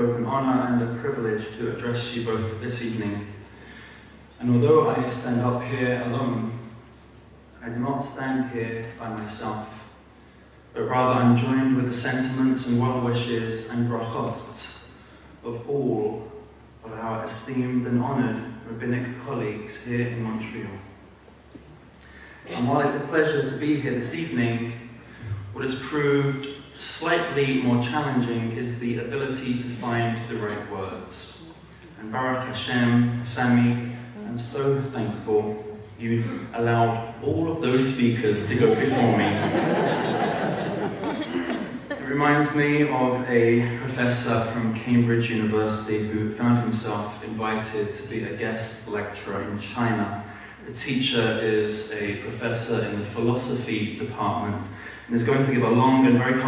both an honor and a privilege to address you both this evening. And although I stand up here alone, I do not stand here by myself, but rather I'm joined with the sentiments and well wishes and brachot of all of our esteemed and honored rabbinic colleagues here in Montreal. And while it's a pleasure to be here this evening, what has proved slightly more challenging is the ability to find the right words. And Baruch Hashem, Sami, I'm so thankful you allowed all of those speakers to go before me. It reminds me of a professor from Cambridge University who found himself invited to be a guest lecturer in China. The teacher is a professor in the philosophy department and is going to give a long and very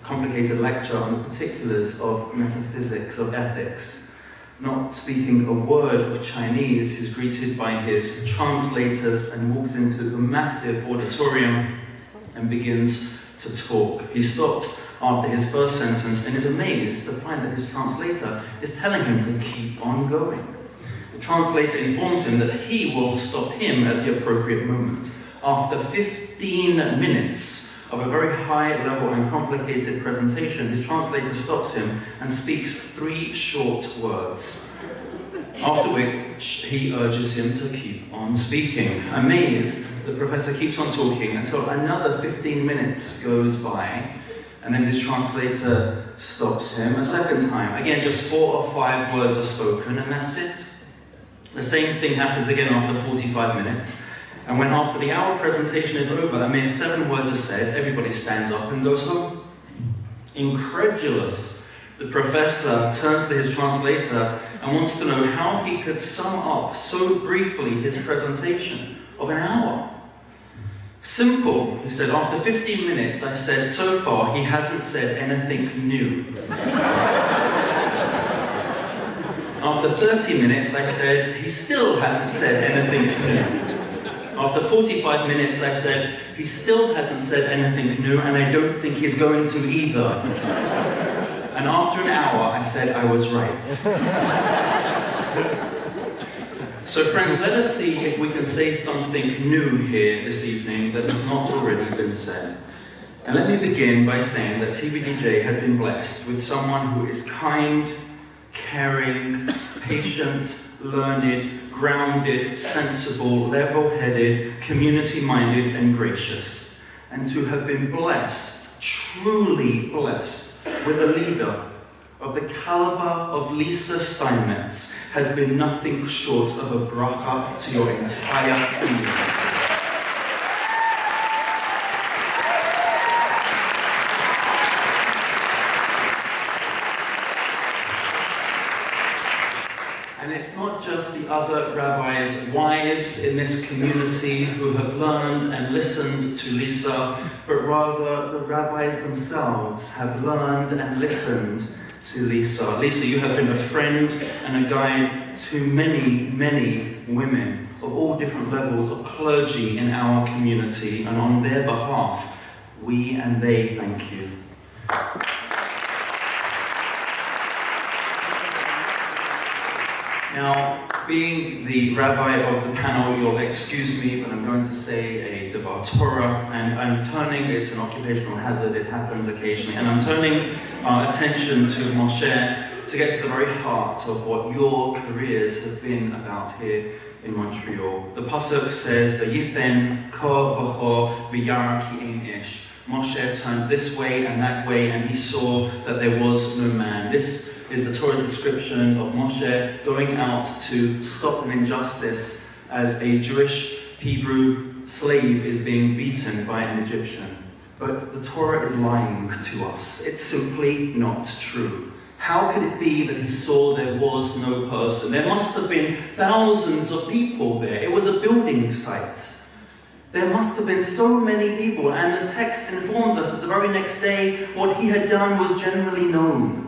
complicated lecture on the particulars of metaphysics, of ethics. Not speaking a word of Chinese, he's greeted by his translators and walks into a massive auditorium and begins to talk. He stops after his first sentence and is amazed to find that his translator is telling him to keep on going. The translator informs him that he will stop him at the appropriate moment. After 15 minutes of a very high level and complicated presentation, his translator stops him and speaks 3 short words, after which he urges him to keep on speaking. Amazed, the professor keeps on talking until another 15 minutes goes by, and then his translator stops him a second time. Again, just 4 or 5 words are spoken, and that's it. The same thing happens again after 45 minutes. And when after the hour presentation is over, a mere 7 words are said, everybody stands up and goes home. Incredulous, the professor turns to his translator and wants to know how he could sum up so briefly his presentation of an hour. Simple, he said, after 15 minutes I said, so far he hasn't said anything new. After 30 minutes I said, he still hasn't said anything new. After 45 minutes, I said, he still hasn't said anything new, and I don't think he's going to either. And after an hour, I said I was right. So friends, let us see if we can say something new here this evening that has not already been said. And let me begin by saying that TBDJ has been blessed with someone who is kind, caring, patient, learned, grounded, sensible, level-headed, community-minded, and gracious. And to have been blessed, truly blessed, with a leader of the caliber of Lisa Steinmetz has been nothing short of a bracha to your entire community. And it's not just the other rabbis' wives in this community who have learned and listened to Lisa, but rather the rabbis themselves have learned and listened to Lisa. Lisa, you have been a friend and a guide to many, many women of all different levels of clergy in our community, and on their behalf, we and they thank you. Now, being the rabbi of the panel, you'll excuse me, but I'm going to say a Devar Torah, and I'm turning, it's an occupational hazard, it happens occasionally, and I'm turning our attention to Moshe to get to the very heart of what your careers have been about here in Montreal. The pasuk says, "V'yifen kol v'cho v'yar ki ein ish." Moshe turned this way and that way, and he saw that there was no man. This is the Torah's description of Moshe going out to stop an injustice as a Jewish Hebrew slave is being beaten by an Egyptian. But the Torah is lying to us. It's simply not true. How could it be that he saw there was no person? There must have been thousands of people there. It was a building site. There must have been so many people, and the text informs us that the very next day, what he had done was generally known.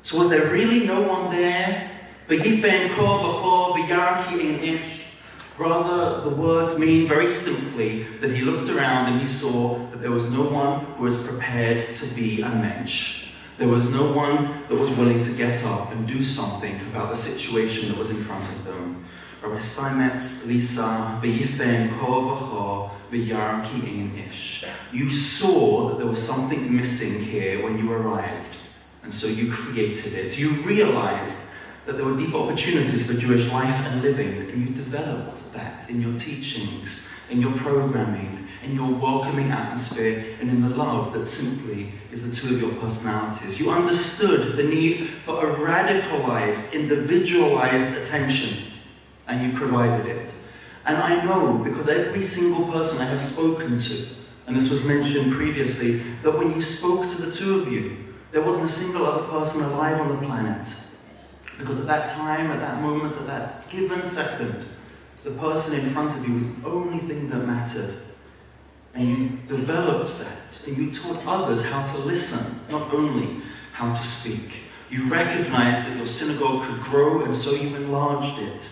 So was there really no one there? Rather, the words mean very simply that he looked around and he saw that there was no one who was prepared to be a mensch. There was no one that was willing to get up and do something about the situation that was in front of them. Rabbi Steinmetz, Lisa, v'yifen kol v'cho v'yar ki ein ish. You saw that there was something missing here when you arrived, and so you created it. You realized that there were deep opportunities for Jewish life and living, and you developed that in your teachings, in your programming, in your welcoming atmosphere, and in the love that simply is the two of your personalities. You understood the need for a radicalized, individualized attention, and you provided it. And I know, because every single person I have spoken to, and this was mentioned previously, that when you spoke to the two of you, there wasn't a single other person alive on the planet. Because at that time, at that moment, at that given second, the person in front of you was the only thing that mattered. And you developed that, and you taught others how to listen, not only how to speak. You recognized that your synagogue could grow, and so you enlarged it.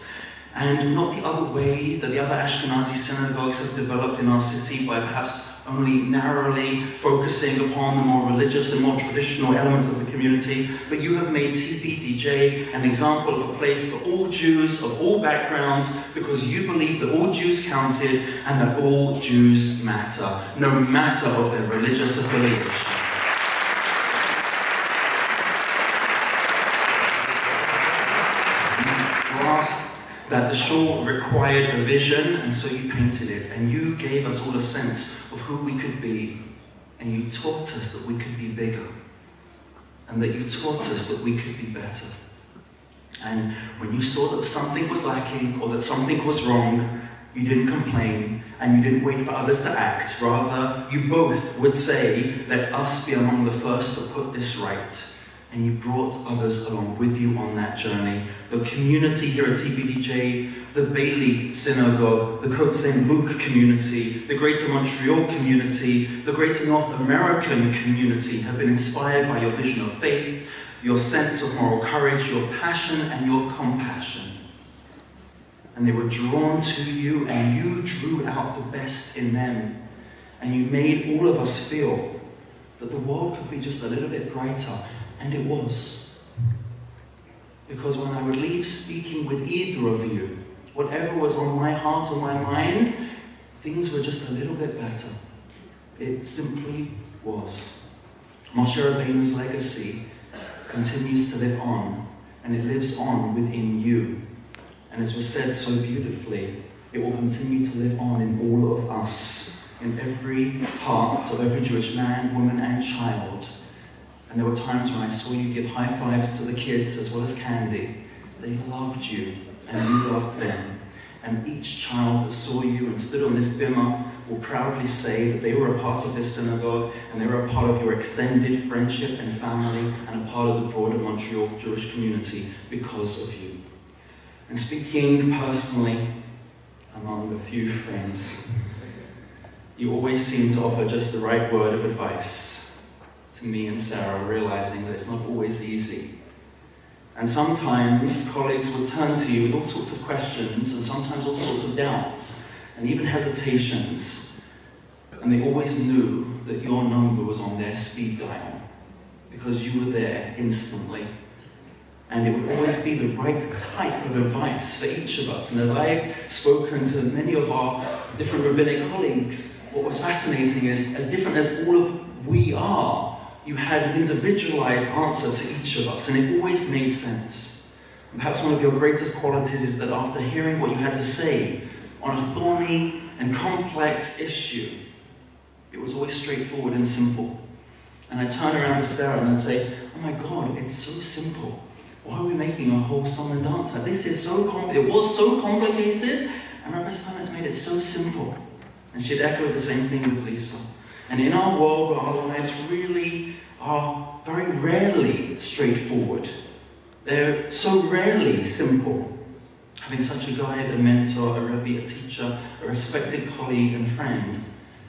And not the other way that the other Ashkenazi synagogues have developed in our city, by perhaps only narrowly focusing upon the more religious and more traditional elements of the community, but you have made TBDJ an example of a place for all Jews of all backgrounds, because you believe that all Jews counted and that all Jews matter, no matter of their religious affiliation. That the shul required a vision, and so you painted it, and you gave us all a sense of who we could be, and you taught us that we could be bigger, and that you taught us that we could be better. And when you saw that something was lacking, or that something was wrong, you didn't complain, and you didn't wait for others to act. Rather, you both would say, let us be among the first to put this right. And you brought others along with you on that journey. The community here at TBDJ, the Bailey Synagogue, the Côte Saint-Luc community, the Greater Montreal community, the Greater North American community have been inspired by your vision of faith, your sense of moral courage, your passion and your compassion. And they were drawn to you, and you drew out the best in them. And you made all of us feel that the world could be just a little bit brighter. And it was. Because when I would leave speaking with either of you, whatever was on my heart or my mind, things were just a little bit better. It simply was. Moshe Rabbeinu's legacy continues to live on, and it lives on within you. And as was said so beautifully, it will continue to live on in all of us, in every heart of every Jewish man, woman, and child. And there were times when I saw you give high fives to the kids as well as candy. They loved you, and you loved them. And each child that saw you and stood on this bimah will proudly say that they were a part of this synagogue, and they were a part of your extended friendship and family, and a part of the broader Montreal Jewish community because of you. And speaking personally, among a few friends, you always seem to offer just the right word of advice to me and Sarah, realizing that it's not always easy. And sometimes colleagues would turn to you with all sorts of questions, and sometimes all sorts of doubts, and even hesitations. And they always knew that your number was on their speed dial, because you were there instantly. And it would always be the right type of advice for each of us. And as I've spoken to many of our different rabbinic colleagues, what was fascinating is, as different as all of we are, you had an individualized answer to each of us, and it always made sense. And perhaps one of your greatest qualities is that after hearing what you had to say on a thorny and complex issue, it was always straightforward and simple. And I'd turn around to Sarah and I'd say, oh my God, it's so simple. Why are we making a whole song and dance? This is so it was so complicated, and Rabbi Steinmetz made it so simple. And she'd echo the same thing with Lisa. And in our world where our lives really are very rarely straightforward, they're so rarely simple, having such a guide, a mentor, a Rabbi, a teacher, a respected colleague and friend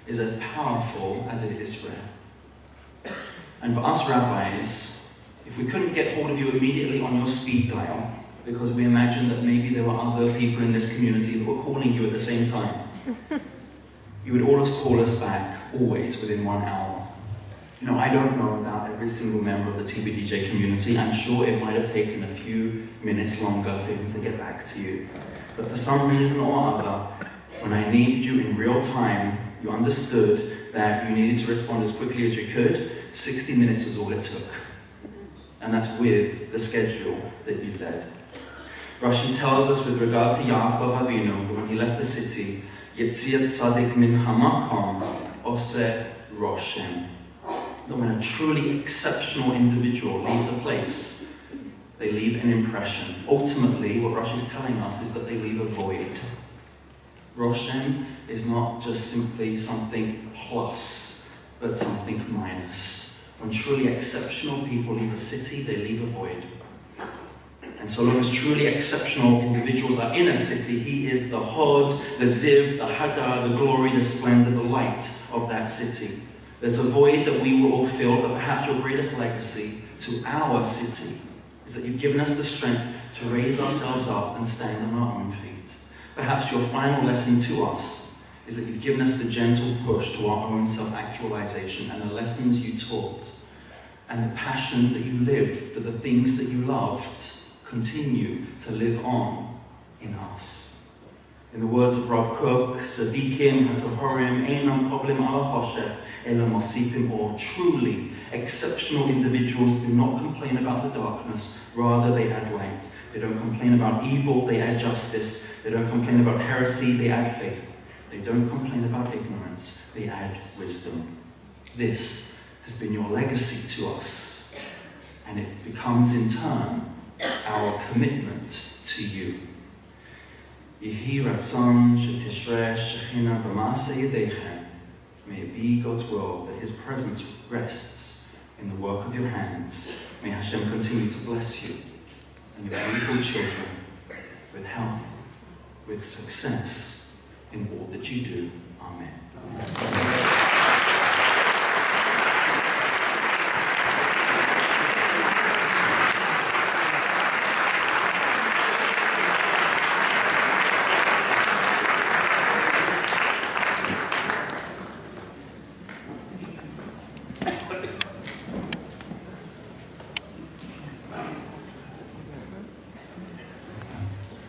is as powerful as it is rare. And for us rabbis, if we couldn't get hold of you immediately on your speed dial, because we imagined that maybe there were other people in this community that were calling you at the same time, you would always call us back, always within 1 hour. You know, I don't know about every single member of the TBDJ community. I'm sure it might have taken a few minutes longer for him to get back to you. But for some reason or other, when I needed you in real time, you understood that you needed to respond as quickly as you could. 60 minutes was all it took. And that's with the schedule that you led. Rashi tells us with regard to Yaakov Avinu, that when he left the city, Yetziat Tzadik min hamakom oseh roshem. That when a truly exceptional individual leaves a place, they leave an impression. Ultimately, what Rashi is telling us is that they leave a void. Roshem is not just simply something plus, but something minus. When truly exceptional people leave a city, they leave a void. And so long as truly exceptional individuals are in a city, he is the Hod, the Ziv, the Hadar, the glory, the splendor, the light of that city. There's a void that we will all feel, but perhaps your greatest legacy to our city is that you've given us the strength to raise ourselves up and stand on our own feet. Perhaps your final lesson to us is that you've given us the gentle push to our own self-actualization and the lessons you taught and the passion that you lived for the things that you loved continue to live on in us. In the words of Rav Kook, Sadiqim, Hatahorim, Einam Koblim ala Choshech, Elam Mosifim, or truly exceptional individuals do not complain about the darkness, rather they add light. They don't complain about evil, they add justice. They don't complain about heresy, they add faith. They don't complain about ignorance, they add wisdom. This has been your legacy to us, and it becomes in turn our commitment to you. Yehi Ratzon Shetishre Shechina B'Maaseh Yedeichem. May it be God's will that His presence rests in the work of your hands. May Hashem continue to bless you and your beautiful children with health, with success in all that you do. Amen.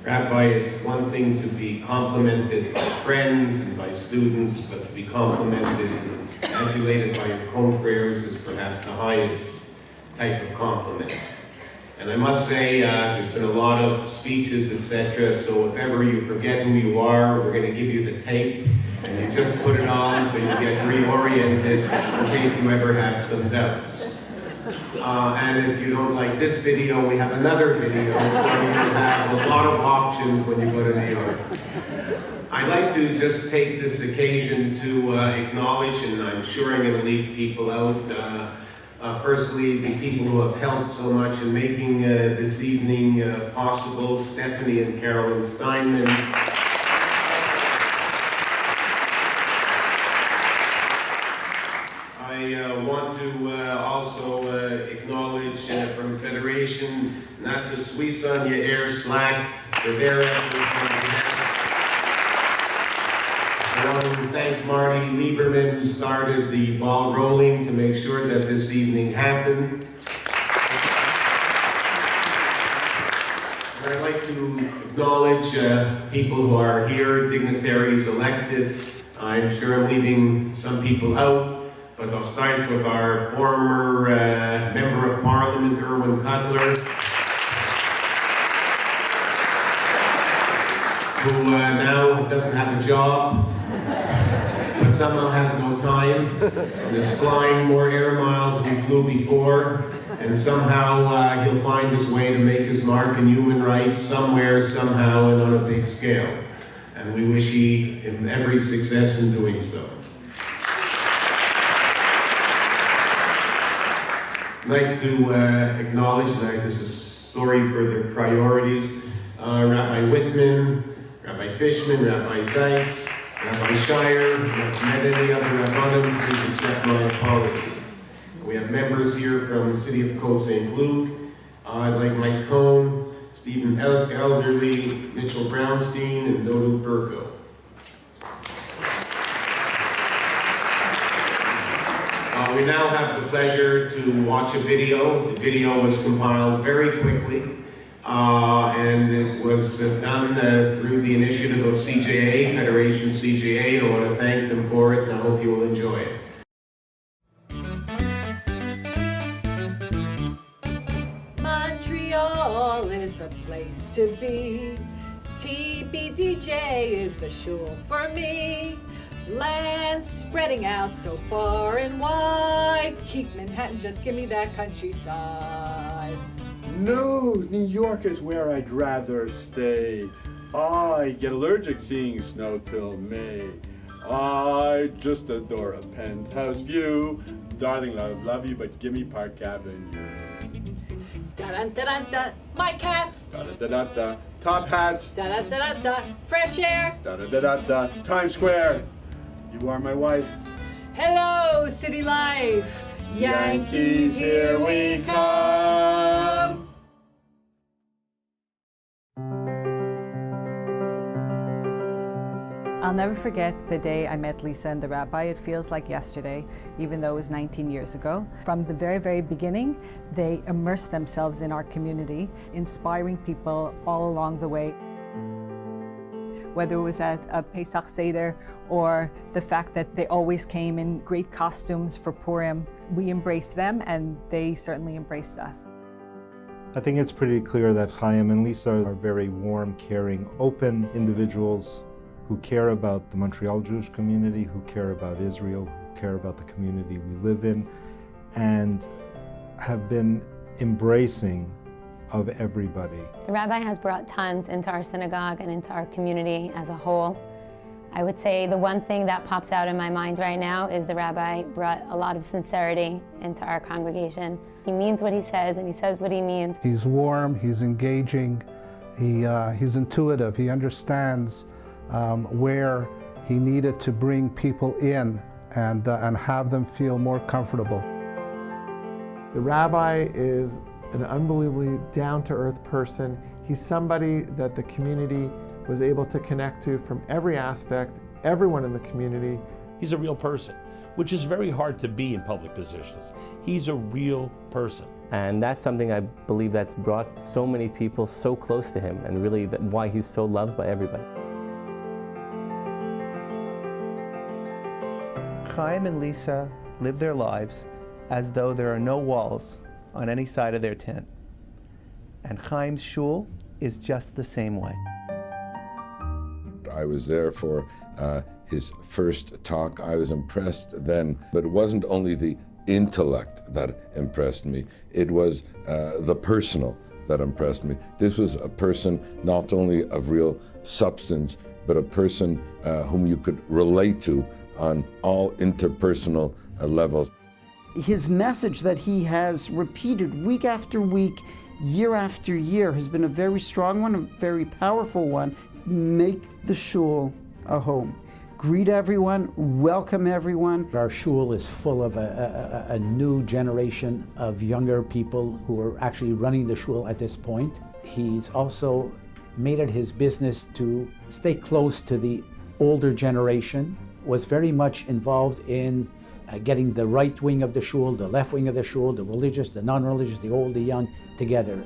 Rabbi, it's one thing to be complimented by friends and by students, but to be complimented and adulated by your confreres is perhaps the highest type of compliment. And I must say, there's been a lot of speeches, etc., so if ever you forget who you are, we're going to give you the tape, and you just put it on so you get reoriented in case you ever have some doubts. And if you don't like this video, we have another video, so you'll have a lot of options when you go to New York. I'd like to just take this occasion to acknowledge, and I'm sure I'm going to leave people out, firstly, the people who have helped so much in making this evening possible, Stephanie and Carolyn Steinmetz. I want to also acknowledge from Federation, not to Suisanya Air Slack for their efforts on behalf. I want to thank Marty Lieberman, who started the ball rolling to make sure that this evening happened. And I'd like to acknowledge people who are here, dignitaries elected. I'm sure I'm leaving some people out. But I'll start with our former Member of Parliament, Erwin Cutler, who now doesn't have a job, but somehow has no time, and is flying more air miles than he flew before, and somehow he'll find his way to make his mark in human rights somewhere, somehow, and on a big scale. And we wish him every success in doing so. I'd like to acknowledge, and this is sorry for the priorities, Rabbi Whitman, Rabbi Fishman, Rabbi Zeitz, Rabbi Shire, and any other Rabbanim, please accept my apologies. We have members here from the city of Côte St. Luc. I'd like Mike Cohn, Stephen Elderly, Mitchell Brownstein, and Dodo Burko. We now have the pleasure to watch a video. The video was compiled very quickly, and it was done through the initiative of CJA, Federation CJA, and I want to thank them for it, and I hope you will enjoy it. Montreal is the place to be. TBDJ is the shul for me. Land spreading out so far and wide. Keep Manhattan, just give me that countryside. No, New York is where I'd rather stay. I get allergic seeing snow till May. I just adore a penthouse view. Darling, I love you, but give me Park Avenue. Da-da-da-da-da, my cats. Da-da-da-da-da, top hats. Da-da-da-da-da, fresh air. Da-da-da-da-da, Times Square. You are my wife. Hello, city life. Yankees, here we come. I'll never forget the day I met Lisa and the rabbi. It feels like yesterday, even though it was 19 years ago. From the very, very beginning, they immersed themselves in our community, inspiring people all along the way. Whether it was at a Pesach Seder or the fact that they always came in great costumes for Purim, we embraced them and they certainly embraced us. I think it's pretty clear that Chaim and Lisa are very warm, caring, open individuals who care about the Montreal Jewish community, who care about Israel, who care about the community we live in, and have been embracing of everybody. The rabbi has brought tons into our synagogue and into our community as a whole. I would say the one thing that pops out in my mind right now is the rabbi brought a lot of sincerity into our congregation. He means what he says and he says what he means. He's warm, he's engaging, he's intuitive, he understands where he needed to bring people in and have them feel more comfortable. The rabbi is an unbelievably down-to-earth person. He's somebody that the community was able to connect to from every aspect, everyone in the community. He's a real person, which is very hard to be in public positions. He's a real person. And that's something I believe that's brought so many people so close to him, and really why he's so loved by everybody. Chaim and Lisa live their lives as though there are no walls on any side of their tent. And Chaim's shul is just the same way. I was there for his first talk. I was impressed then, but it wasn't only the intellect that impressed me, it was the personal that impressed me. This was a person not only of real substance, but a person whom you could relate to on all interpersonal levels. His message that he has repeated week after week, year after year, has been a very strong one, a very powerful one. Make the shul a home. Greet everyone, welcome everyone. Our shul is full of a new generation of younger people who are actually running the shul at this point. He's also made it his business to stay close to the older generation, was very much involved in getting the right wing of the shul, the left wing of the shul, the religious, the non-religious, the old, the young, together.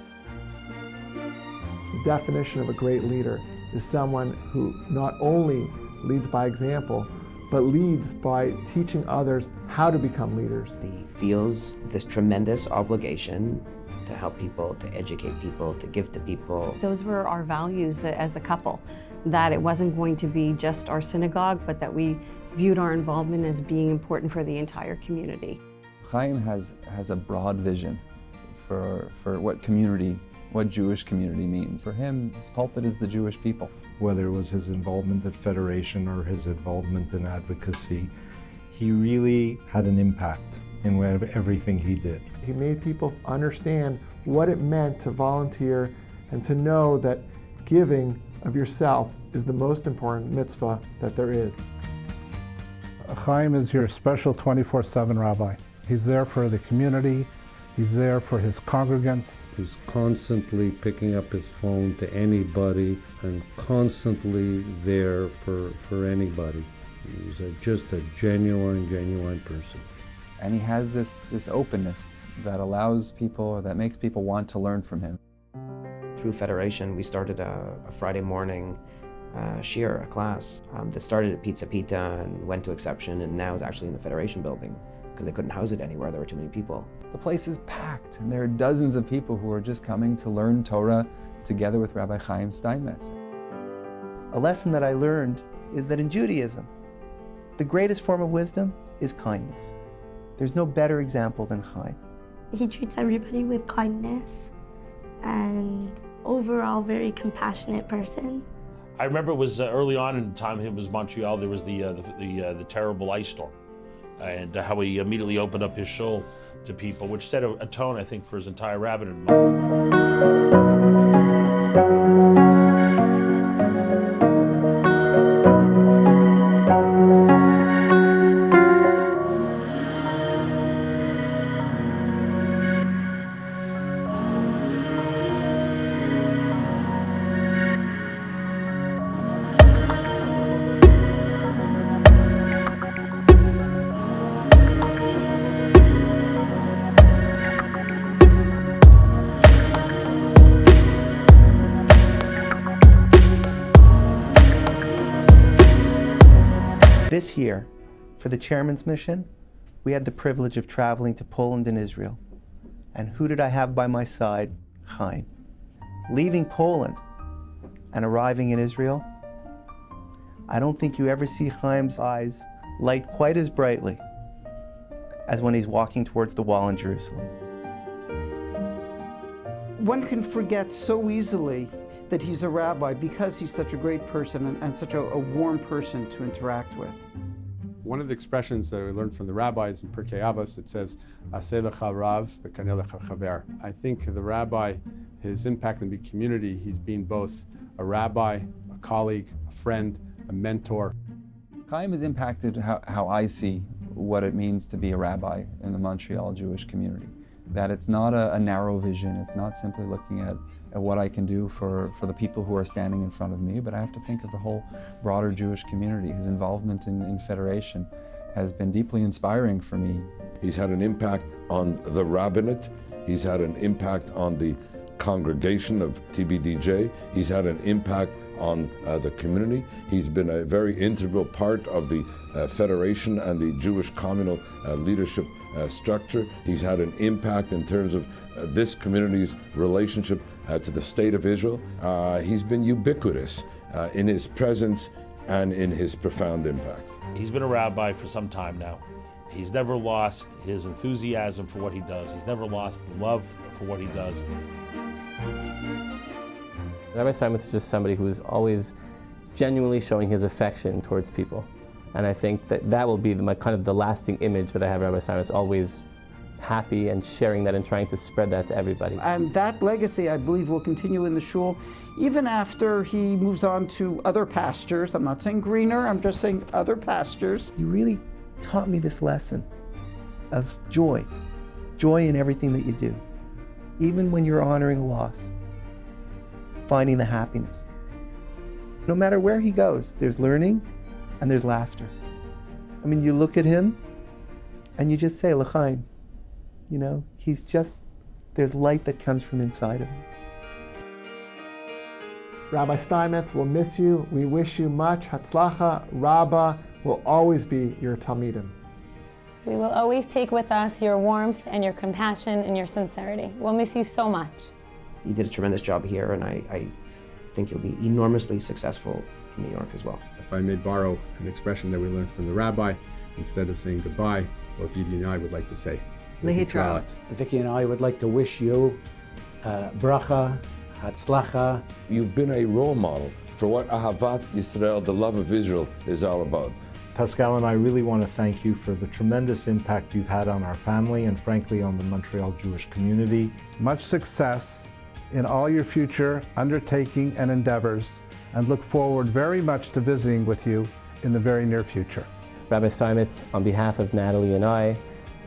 The definition of a great leader is someone who not only leads by example, but leads by teaching others how to become leaders. He feels this tremendous obligation to help people, to educate people, to give to people. Those were our values as a couple, that it wasn't going to be just our synagogue, but that we viewed our involvement as being important for the entire community. Chaim has a broad vision for what Jewish community means. For him, his pulpit is the Jewish people. Whether it was his involvement at Federation or his involvement in advocacy, he really had an impact in everything he did. He made people understand what it meant to volunteer and to know that giving of yourself is the most important mitzvah that there is. Chaim is your special 24/7 rabbi. He's there for the community. He's there for his congregants. He's constantly picking up his phone to anybody and constantly there for anybody. He's just a genuine person. And he has this openness that allows people, or that makes people want to learn from him. Through Federation, we started a Friday morning shiur, a class that started at Pizza Pita and went to Exception and now is actually in the Federation building because they couldn't house it anywhere, there were too many people. The place is packed, and there are dozens of people who are just coming to learn Torah together with Rabbi Chaim Steinmetz. A lesson that I learned is that in Judaism, the greatest form of wisdom is kindness. There's no better example than Chaim. He treats everybody with kindness and overall very compassionate person. I remember it was early on in the time he was Montreal, there was the terrible ice storm, and how he immediately opened up his shul to people, which set a tone, I think, for his entire rabbinate. This year, for the chairman's mission, we had the privilege of traveling to Poland and Israel. And who did I have by my side? Chaim. Leaving Poland and arriving in Israel, I don't think you ever see Chaim's eyes light quite as brightly as when he's walking towards the wall in Jerusalem. One can forget so easily that he's a rabbi because he's such a great person and such a warm person to interact with. One of the expressions that we learned from the rabbis in Pirkei Avos, it says, "Aseh lecha rav v'kaneh lecha chaver." I think the rabbi, his impact in the community, he's been both a rabbi, a colleague, a friend, a mentor. Chaim has impacted how I see what it means to be a rabbi in the Montreal Jewish community. That it's not a narrow vision, it's not simply looking at what I can do for the people who are standing in front of me, but I have to think of the whole broader Jewish community. His involvement in Federation has been deeply inspiring for me. He's had an impact on the rabbinate, he's had an impact on the congregation of TBDJ, he's had an impact on the community. He's been a very integral part of the Federation and the Jewish communal leadership structure. He's had an impact in terms of this community's relationship to the state of Israel. He's been ubiquitous in his presence and in his profound impact. He's been a rabbi for some time now. He's never lost his enthusiasm for what he does. He's never lost the love for what he does. Rabbi Steinmetz is just somebody who is always genuinely showing his affection towards people. And I think that will be kind of the lasting image that I have of Rabbi Steinmetz, always happy and sharing that and trying to spread that to everybody. And that legacy, I believe, will continue in the shul even after he moves on to other pastures. I'm not saying greener, I'm just saying other pastures. He really taught me this lesson of joy. Joy in everything that you do. Even when you're honoring a loss. Finding the happiness. No matter where he goes, there's learning and there's laughter. I mean, you look at him and you just say, L'chaim. You know, he's just, there's light that comes from inside of him. Rabbi Steinmetz, we'll miss you. We wish you much hatzlacha. Rabba will always be your talmidim. We will always take with us your warmth and your compassion and your sincerity. We'll miss you so much. You did a tremendous job here, and I think you'll be enormously successful in New York as well. If I may borrow an expression that we learned from the rabbi, instead of saying goodbye, both Edie and I would like to say Lehitraot. Vicky and I would like to wish you bracha, hatzlacha. You've been a role model for what Ahavat Yisrael, the love of Israel, is all about. Pascal and I really want to thank you for the tremendous impact you've had on our family and frankly on the Montreal Jewish community. Much success in all your future undertaking and endeavors, and look forward very much to visiting with you in the very near future. Rabbi Steinmetz, on behalf of Natalie and I,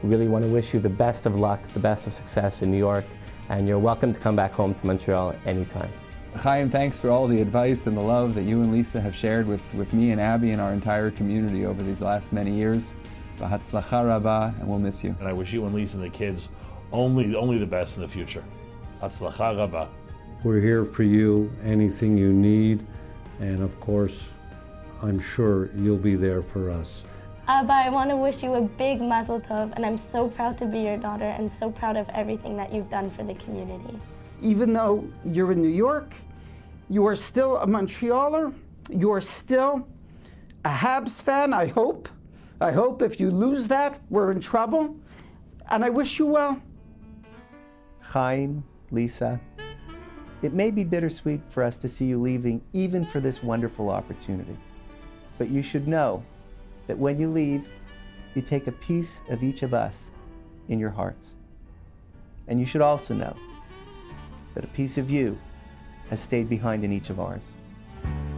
really want to wish you the best of luck, the best of success in New York, and you're welcome to come back home to Montreal anytime. Chaim, thanks for all the advice and the love that you and Lisa have shared with me and Abby and our entire community over these last many years. V'hatzlacha Rabba, and we'll miss you. And I wish you and Lisa and the kids only the best in the future. Hatzlacha Rabba. We're here for you, anything you need, and of course, I'm sure you'll be there for us. Abba, I want to wish you a big mazel tov, and I'm so proud to be your daughter and so proud of everything that you've done for the community. Even though you're in New York, you are still a Montrealer, you are still a Habs fan, I hope. I hope if you lose that, we're in trouble. And I wish you well. Chaim, Lisa, it may be bittersweet for us to see you leaving even for this wonderful opportunity. But you should know that when you leave, you take a piece of each of us in your hearts. And you should also know that a piece of you has stayed behind in each of ours.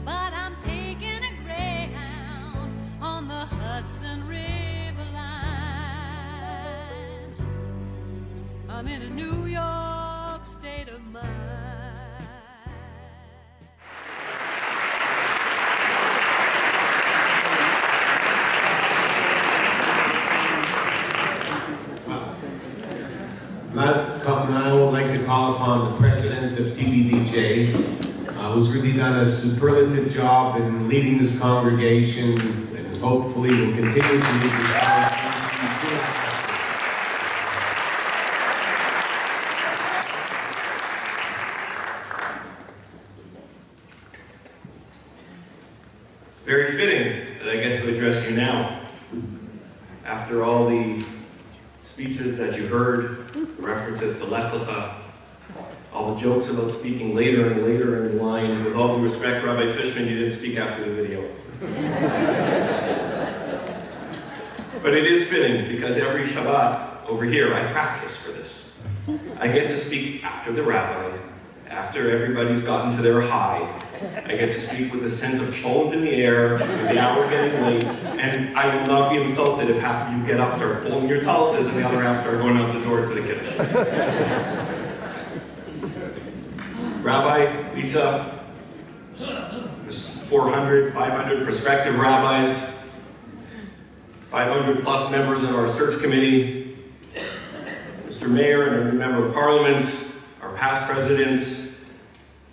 But I'm taking a Greyhound on the Hudson River line. I'm in a New York state of mind. Now I would like to call upon the president of TBDJ, who's really done a superlative job in leading this congregation, and hopefully will continue to lead this congregation. It's very fitting that I get to address you now, after all the speeches that you heard, the references to Lech Lecha, all the jokes about speaking later and later in the line, and with all due respect, Rabbi Fishman, you didn't speak after the video. But it is fitting, because every Shabbat over here, I practice for this. I get to speak after the rabbi, after everybody's gotten to their high. I get to speak with a sense of cholent in the air, with the hour getting late, and I will not be insulted if half of you get up, start folding your talises, and the other half start going out the door to the Kiddush. Rabbi, Lisa, there's 400, 500 prospective rabbis, 500 plus members of our search committee, Mr. Mayor and every member of parliament, our past presidents,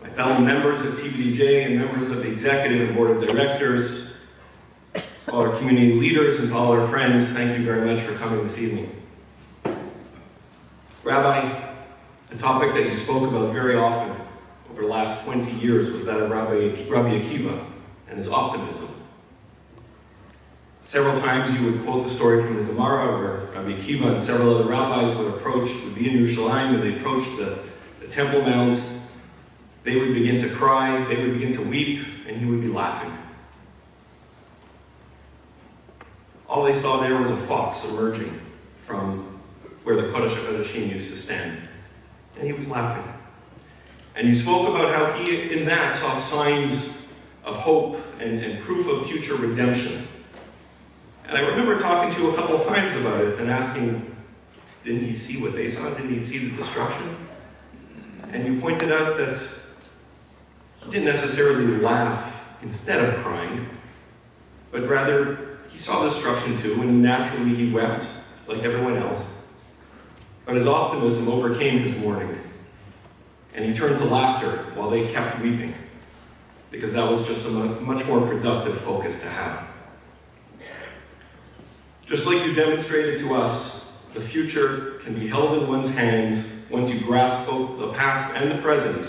my fellow members of TBDJ and members of the executive and board of directors, all our community leaders and all our friends, thank you very much for coming this evening. Rabbi, the topic that you spoke about very often over the last 20 years was that of Rabbi Akiva and his optimism. Several times you would quote the story from the Gemara where Rabbi Akiva and several other rabbis would be in Yerushalayim, and they approached the Temple Mount. They would begin to cry, they would begin to weep, and he would be laughing. All they saw there was a fox emerging from where the Kodesh HaKodashim used to stand. And he was laughing. And you spoke about how he, in that, saw signs of hope and proof of future redemption. And I remember talking to you a couple of times about it and asking, didn't he see what they saw? Didn't he see the destruction? And you pointed out that he didn't necessarily laugh instead of crying, but rather he saw the destruction too, and naturally he wept like everyone else. But his optimism overcame his mourning, and he turned to laughter while they kept weeping, because that was just a much more productive focus to have. Just like you demonstrated to us, the future can be held in one's hands once you grasp both the past and the present.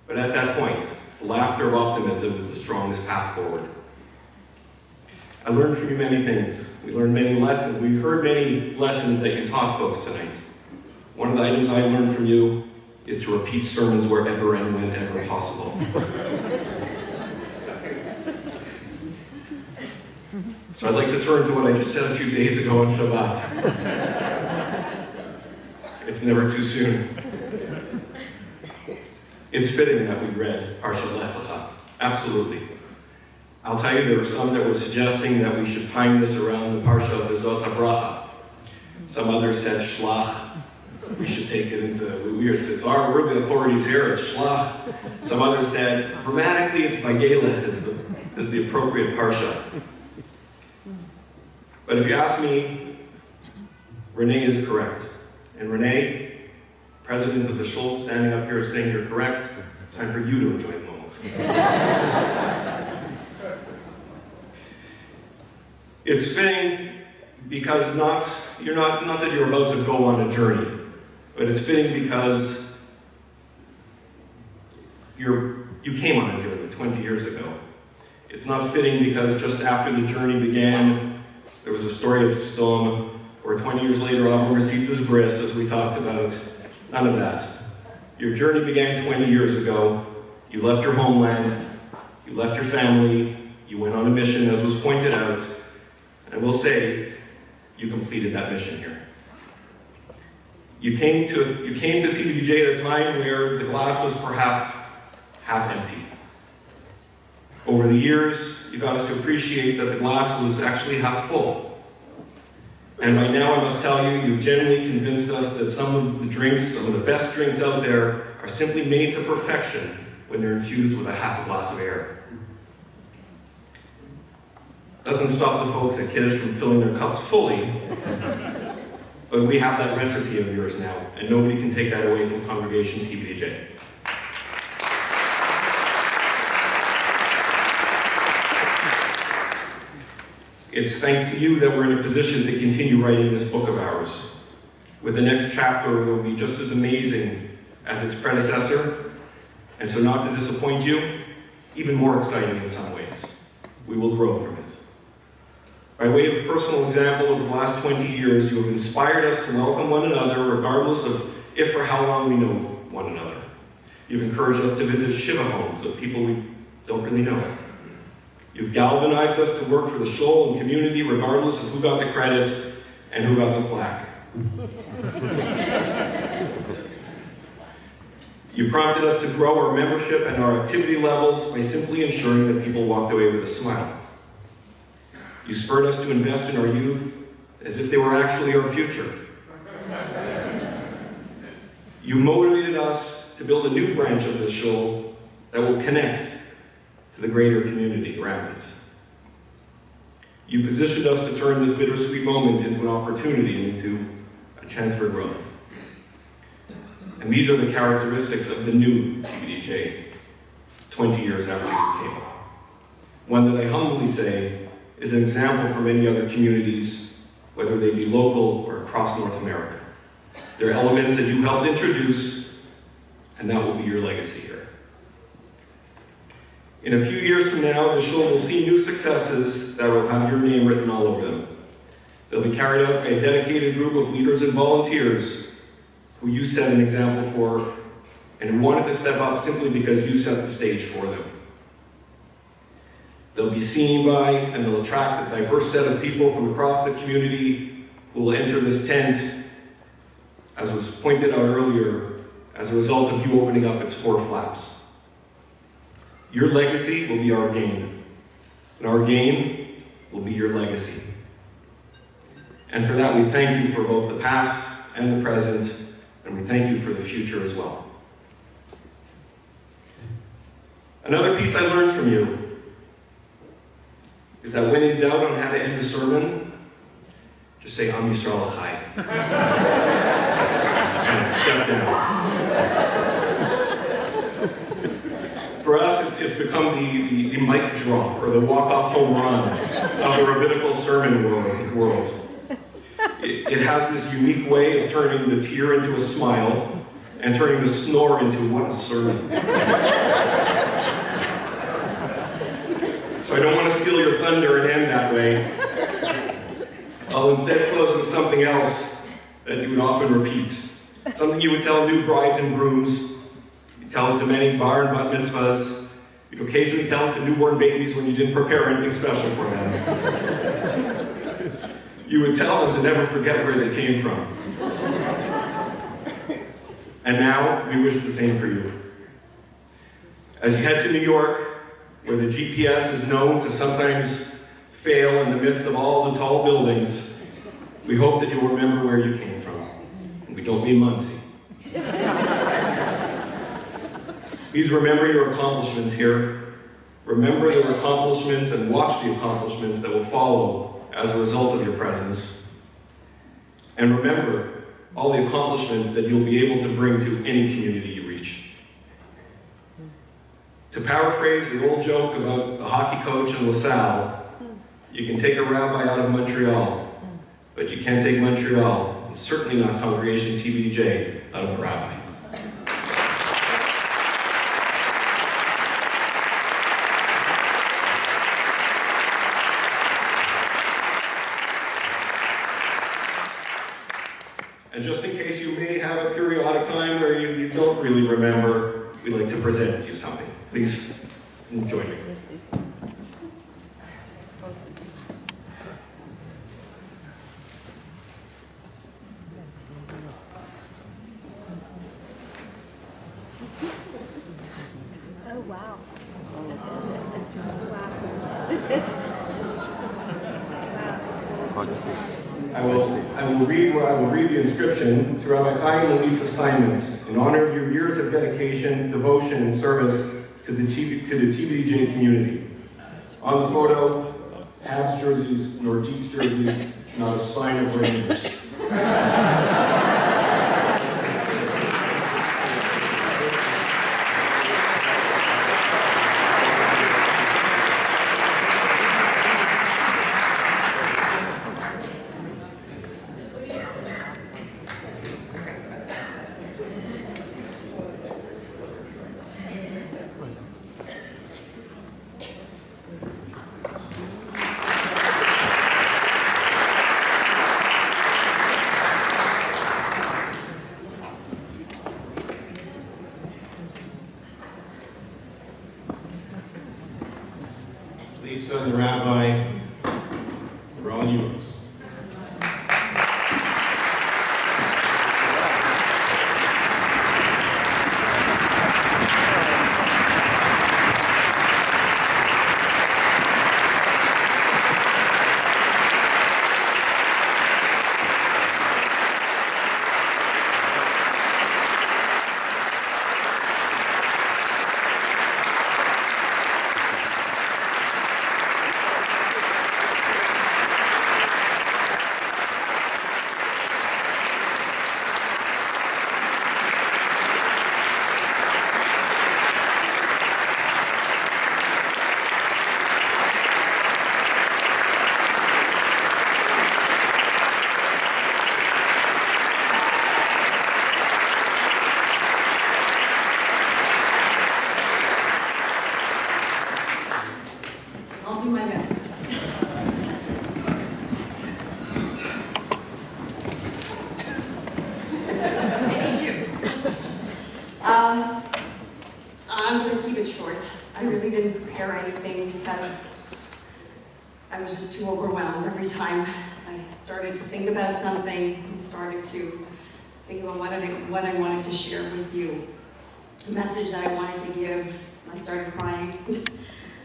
But at that point, the laughter of optimism is the strongest path forward. I learned from you many things. We learned many lessons. We heard many lessons that you taught folks tonight. One of the items I learned from you is to repeat sermons wherever and whenever possible. So I'd like to turn to what I just said a few days ago on Shabbat. It's never too soon. It's fitting that we read Parshat Lech Lecha. Absolutely. I'll tell you, there were some that were suggesting that we should time this around the Parsha of V'zot HaBracha. Some others said Shlach. We should take it into we're the authorities here, it's Shlach. Some others said, grammatically, it's Vayelech is the appropriate Parsha. But if you ask me, Renee is correct. And Renee, president of the Shul, standing up here saying you're correct, time for you to enjoy the moment. It's fitting because not that you're about to go on a journey, but it's fitting because you came on a journey 20 years ago. It's not fitting because just after the journey began, there was a story of Stom, where 20 years later Avram received his bris, as we talked about. None of that. Your journey began 20 years ago. You left your homeland, you left your family, you went on a mission, as was pointed out, and I will say, you completed that mission here. You came to TBDJ at a time where the glass was perhaps half empty. Over the years, you got us to appreciate that the glass was actually half full. And right now, I must tell you, you've genuinely convinced us that some of the drinks, some of the best drinks out there, are simply made to perfection when they're infused with a half a glass of air. Doesn't stop the folks at Kiddush from filling their cups fully, but we have that recipe of yours now, and nobody can take that away from Congregation TBDJ. It's thanks to you that we're in a position to continue writing this book of ours. With the next chapter, it will be just as amazing as its predecessor, and so not to disappoint you, even more exciting in some ways. We will grow from it. By way of personal example, over the last 20 years, you have inspired us to welcome one another, regardless of if or how long we know one another. You've encouraged us to visit Shiva homes of people we don't really know. You've galvanized us to work for the shul and community, regardless of who got the credit and who got the flack. You prompted us to grow our membership and our activity levels by simply ensuring that people walked away with a smile. You spurred us to invest in our youth as if they were actually our future. You motivated us to build a new branch of the shul that will connect to the greater community around it. You positioned us to turn this bittersweet moment into an opportunity, into a chance for growth. And these are the characteristics of the new TBDJ 20 years after you came. One that I humbly say is an example for many other communities, whether they be local or across North America. There are elements that you helped introduce, and that will be your legacy here. In a few years from now, the shul will see new successes that will have your name written all over them. They'll be carried out by a dedicated group of leaders and volunteers who you set an example for and who wanted to step up simply because you set the stage for them. They'll be seen by and they'll attract a diverse set of people from across the community who will enter this tent, as was pointed out earlier, as a result of you opening up its 4 flaps. Your legacy will be our gain, and our gain will be your legacy. And for that, we thank you for both the past and the present, and we thank you for the future as well. Another piece I learned from you is that when in doubt on how to end a sermon, just say, Am Yisrael Chai. And step down. For us, it's become the mic drop or the walk-off home run of the rabbinical sermon world. It has this unique way of turning the tear into a smile and turning the snore into what a sermon. So I don't want to steal your thunder and end that way. I'll instead close with something else that you would often repeat. Something you would tell new brides and grooms. You tell it to many bar and bat mitzvahs. You'd occasionally tell it to newborn babies when you didn't prepare anything special for them. You would tell them to never forget where they came from. And now, we wish the same for you. As you head to New York, where the GPS is known to sometimes fail in the midst of all the tall buildings, we hope that you'll remember where you came from. And we don't mean Muncie. Please remember your accomplishments here. Remember your accomplishments and watch the accomplishments that will follow as a result of your presence. And remember all the accomplishments that you'll be able to bring to any community you reach. To paraphrase the old joke about the hockey coach in LaSalle, you can take a rabbi out of Montreal, but you can't take Montreal, and certainly not Congregation TBDJ, out of the rabbi. And just in case you may have a periodic time where you don't really remember, we'd like to present you something. Please join me. Oh, wow. I will read the inscription to Rabbi Chaim and Lisa Steinmetz in honor of your years of dedication, devotion, and service to the TBDJ community. On the photo, Habs jerseys nor Jeets jerseys, not a sign of Rangers. Lisa and the Rabbi, they're all yours. I'll do my best. I need you. I'm going to keep it short. I really didn't prepare anything because I was just too overwhelmed every time I started to think about something and started to think about what I wanted to share with you. The message that I wanted to give, I started crying.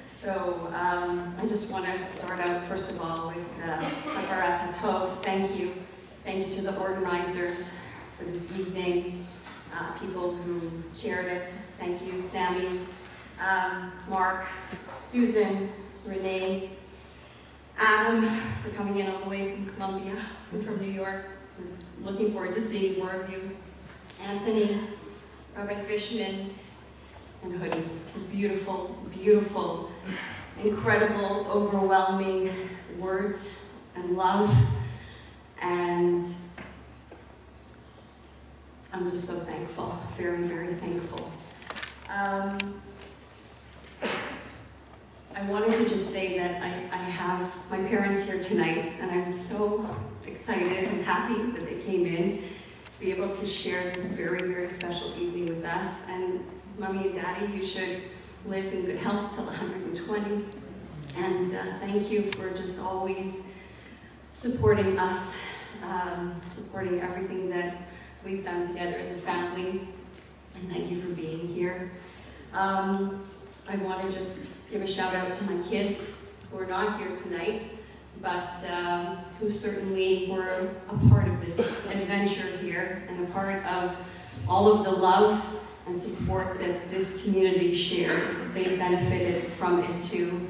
So I just want to start out, first of all, with Hakarat HaTov. Thank you. Thank you to the organizers for this evening, people who chaired it. Thank you, Sammy, Mark, Susan, Renee, Adam, for coming in all the way from Columbia and from New York. I'm looking forward to seeing more of you. Anthony, Rabbi Fishman, and Hoodie, for beautiful, beautiful, incredible, overwhelming words and love. And I'm just so thankful, very, very thankful. I wanted to just say that I have my parents here tonight, and I'm so excited and happy that they came in to be able to share this very, very special evening with us. And Mommy and Daddy, you should live in good health till 120. And thank you for just always supporting us, supporting everything that we've done together as a family. And thank you for being here. I want to just give a shout out to my kids who are not here tonight, but who certainly were a part of this adventure here and a part of all of the love and support that this community shared. They benefited from it too.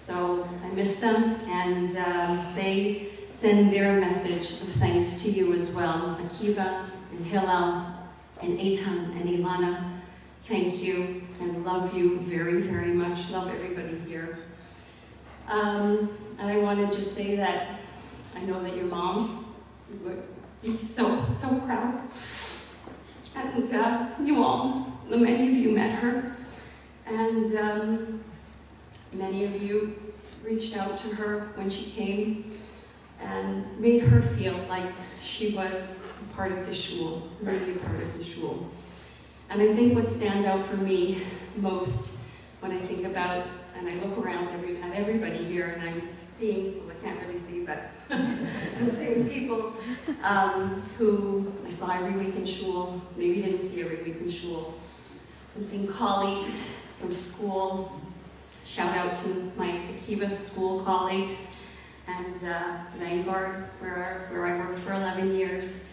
So I miss them, and they send their message of thanks to you as well. Akiva and Hillel and Eitan and Ilana, thank you and love you very, very much. Love everybody here. And I want to just say that I know that your mom would be so, so proud. And you all, many of you met her. And many of you reached out to her when she came and made her feel like she was a part of the shul, really a part of the shul. And I think what stands out for me most when I think about, and I look around at everybody here, and I'm seeing, well, I can't really see, but I'm seeing people who I saw every week in shul, maybe didn't see every week in shul. I'm seeing colleagues from school. Shout out to my Akiva school colleagues and Vanguard, where I worked for 11 years.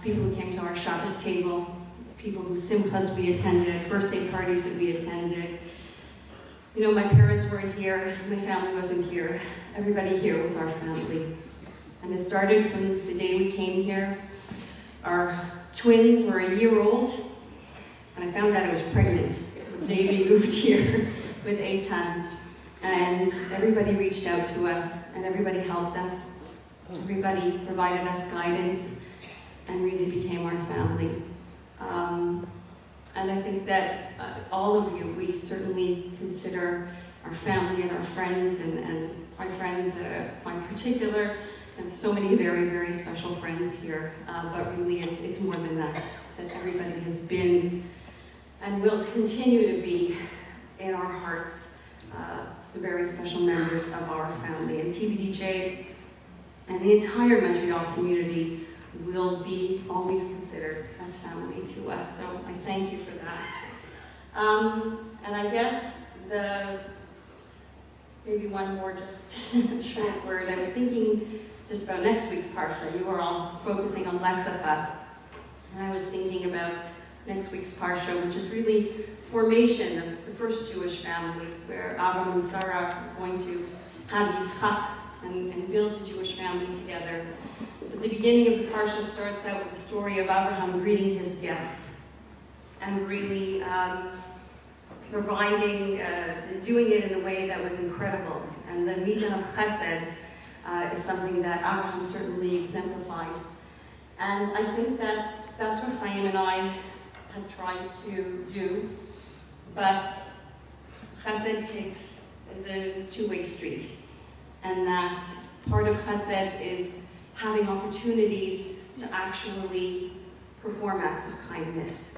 People who came to our Shabbos table, people whose simchas we attended, birthday parties that we attended. You know, my parents weren't here, my family wasn't here. Everybody here was our family. And it started from the day we came here. Our twins were a year old, and I found out I was pregnant the day we moved here with Eitan. And everybody reached out to us, and everybody helped us. Everybody provided us guidance, and really became our family. And I think that all of you, we certainly consider our family and our friends, and my friends, my particular, and so many very, very special friends here. But really, it's more than that. That everybody has been and will continue to be in our hearts, the very special members of our family. And TBDJ and the entire Montreal community will be always considered as family to us. So I thank you for that. And I guess maybe one more just short word. I was thinking just about next week's Parsha. You were all focusing on Lech Lecha. And I was thinking about next week's Parsha, which is really formation of the first Jewish family, where Avram and Sarah are going to have Yitzchak and build the Jewish family together. But the beginning of the Parsha starts out with the story of Abraham greeting his guests and really providing, doing it in a way that was incredible. And the Midah of Chesed is something that Abraham certainly exemplifies. And I think that's what Chaim and I have tried to do. But Chesed is a two-way street. And that part of Chesed is having opportunities to actually perform acts of kindness.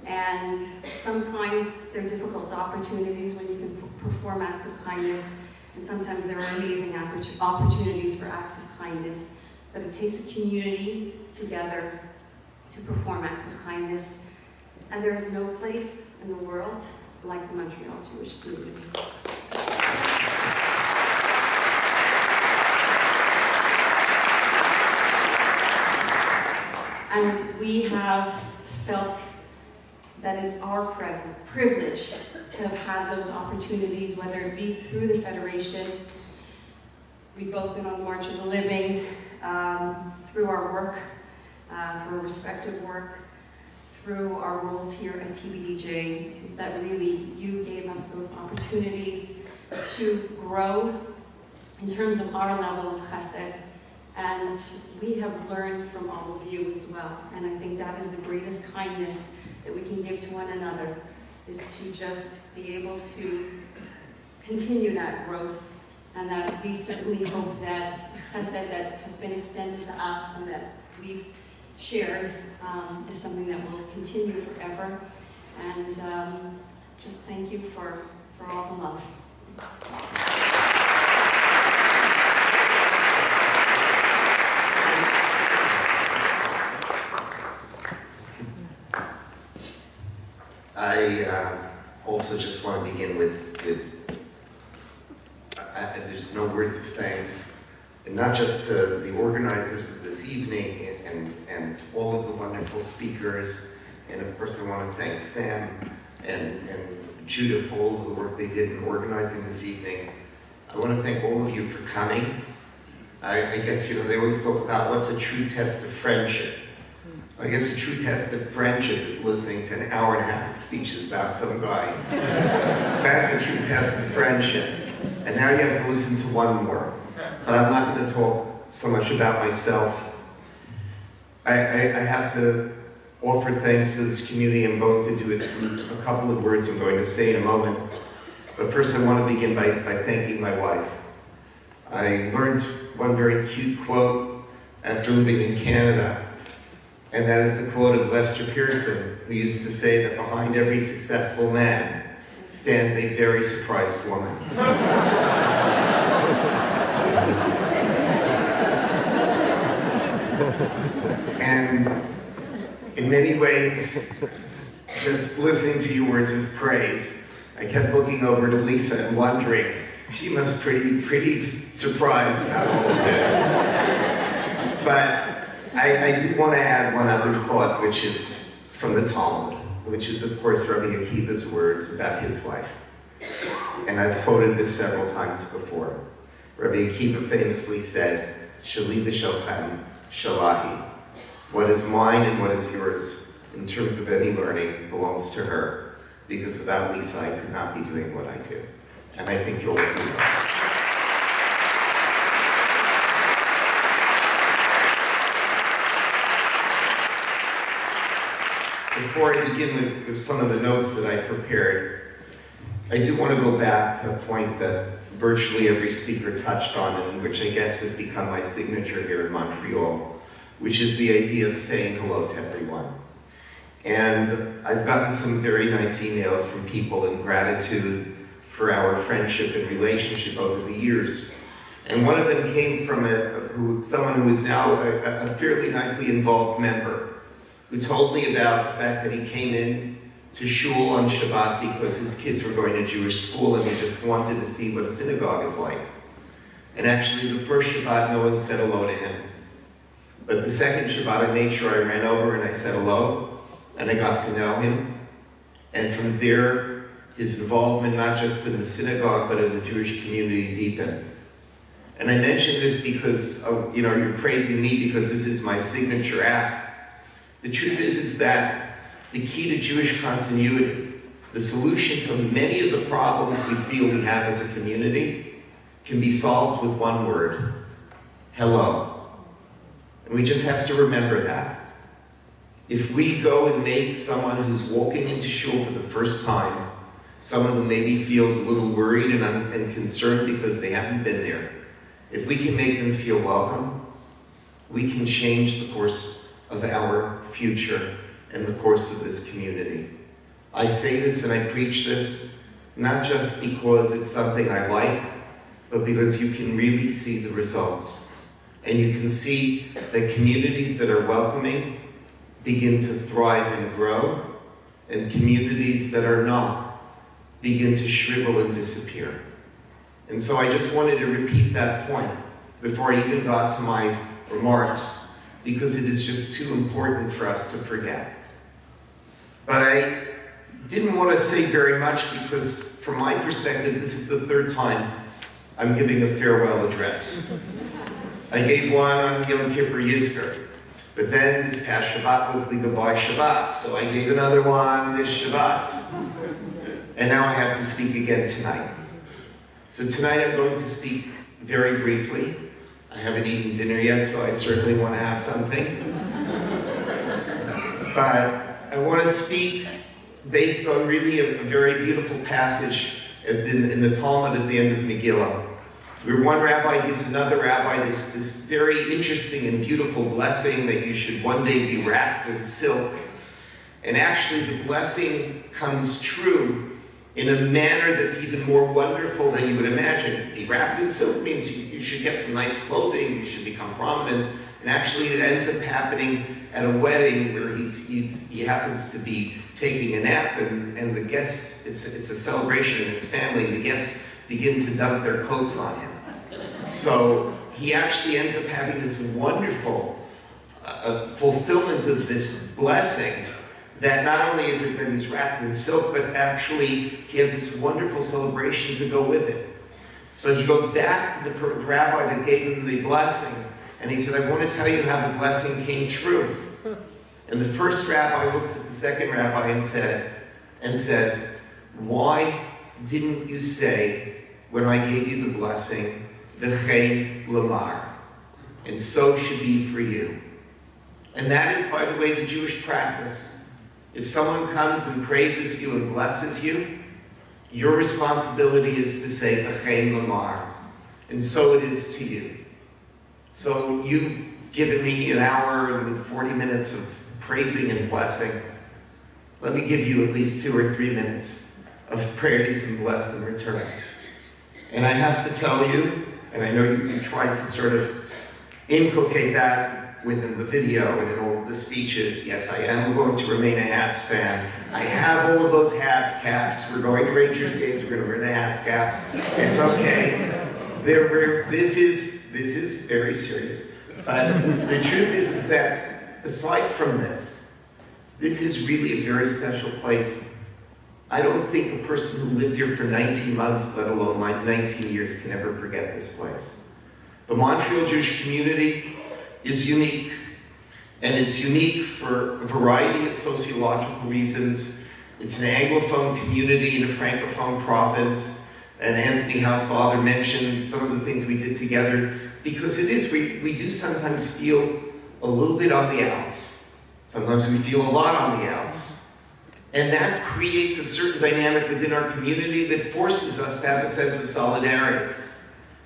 And sometimes they're difficult opportunities when you can perform acts of kindness, and sometimes there are amazing opportunities for acts of kindness. But it takes a community together to perform acts of kindness. And there is no place in the world like the Montreal Jewish community. And we have felt that it's our privilege to have had those opportunities, whether it be through the Federation. We've both been on the March of the Living, through our work, through our respective work, through our roles here at TBDJ, that really you gave us those opportunities to grow in terms of our level of chesed. And we have learned from all of you as well. And I think that is the greatest kindness that we can give to one another, is to just be able to continue that growth. And that we certainly hope that chesed that has been extended to us and that we've shared is something that will continue forever. And just thank you for all the love. I also just want to begin with there's no words of thanks, and not just to the organizers of this evening and all of the wonderful speakers, and of course I want to thank Sam and Judah for all of the work they did in organizing this evening. I want to thank all of you for coming. I guess, they always talk about what's a true test of friendship. I guess a true test of friendship is listening to an hour and a half of speeches about some guy. That's a true test of friendship. And now you have to listen to one more. But I'm not going to talk so much about myself. I have to offer thanks to this community. I'm going to do it through a couple of words I'm going to say in a moment. But first I want to begin by thanking my wife. I learned one very cute quote after living in Canada, and that is the quote of Lester Pearson, who used to say that behind every successful man stands a very surprised woman. And in many ways, just listening to your words of praise, I kept looking over to Lisa and wondering, she must be pretty surprised about all of this. But I do want to add one other thought, which is from the Talmud, which is, of course, Rabbi Akiva's words about his wife. And I've quoted this several times before. Rabbi Akiva famously said, Shali v'shalchem shalahi. What is mine and what is yours, in terms of any learning, belongs to her. Because without Lisa, I could not be doing what I do. And I think you'll agree. Before I begin with some of the notes that I prepared, I do want to go back to a point that virtually every speaker touched on, and which I guess has become my signature here in Montreal, which is the idea of saying hello to everyone. And I've gotten some very nice emails from people in gratitude for our friendship and relationship over the years. And one of them came from someone who is now a fairly nicely involved member, who told me about the fact that he came in to shul on Shabbat because his kids were going to Jewish school and he just wanted to see what a synagogue is like. And actually the first Shabbat, no one said hello to him. But the second Shabbat, I made sure I ran over and I said hello, and I got to know him. And from there, his involvement, not just in the synagogue, but in the Jewish community, deepened. And I mention this because, you're praising me because this is my signature act. The truth is that the key to Jewish continuity, the solution to many of the problems we feel we have as a community, can be solved with one word: hello. And we just have to remember that. If we go and make someone who's walking into shul for the first time, someone who maybe feels a little worried and concerned because they haven't been there, if we can make them feel welcome, we can change the course of our future and the course of this community. I say this and I preach this, not just because it's something I like, but because you can really see the results. And you can see that communities that are welcoming begin to thrive and grow, and communities that are not begin to shrivel and disappear. And so I just wanted to repeat that point before I even got to my remarks, because it is just too important for us to forget. But I didn't want to say very much because, from my perspective, this is the third time I'm giving a farewell address. I gave one on Yom Kippur Yizkor, but then this past Shabbat was the Goodbye Shabbat, so I gave another one this Shabbat. And now I have to speak again tonight. So tonight I'm going to speak very briefly. I haven't eaten dinner yet, so I certainly want to have something. But I want to speak based on really a very beautiful passage in the Talmud at the end of Megillah, where one rabbi gives another rabbi this very interesting and beautiful blessing that you should one day be wrapped in silk. And actually the blessing comes true in a manner that's even more wonderful than you would imagine. Be wrapped in silk means you should get some nice clothing, you should become prominent, and actually it ends up happening at a wedding where he happens to be taking a nap, and the guests, it's a celebration in his family, and the guests begin to dunk their coats on him. So he actually ends up having this wonderful fulfillment of this blessing that not only is it that he's wrapped in silk, but actually he has this wonderful celebration to go with it. So he goes back to the rabbi that gave him the blessing, and he said, I want to tell you how the blessing came true. And the first rabbi looks at the second rabbi and says, why didn't you say, when I gave you the blessing, v'chein lamar, and so should be for you. And that is, by the way, the Jewish practice. If someone comes and praises you and blesses you, your responsibility is to say v'chein lamar, and so it is to you. So you've given me an hour and 40 minutes of praising and blessing. Let me give you at least 2 or 3 minutes of praise and bless in return. And I have to tell you, and I know you tried to sort of inculcate that within the video and in all of the speeches. Yes, I am going to remain a Habs fan. I have all of those Habs caps. We're going to Rangers games, we're going to wear the Habs caps. It's okay. This is very serious. But the truth is that aside from this is really a very special place. I don't think a person who lives here for 19 months, let alone 19 years, can ever forget this place. The Montreal Jewish community is unique, and it's unique for a variety of sociological reasons. It's an Anglophone community in a Francophone province, and Anthony Housefather mentioned some of the things we did together, because we do sometimes feel a little bit on the outs. Sometimes we feel a lot on the outs. And that creates a certain dynamic within our community that forces us to have a sense of solidarity.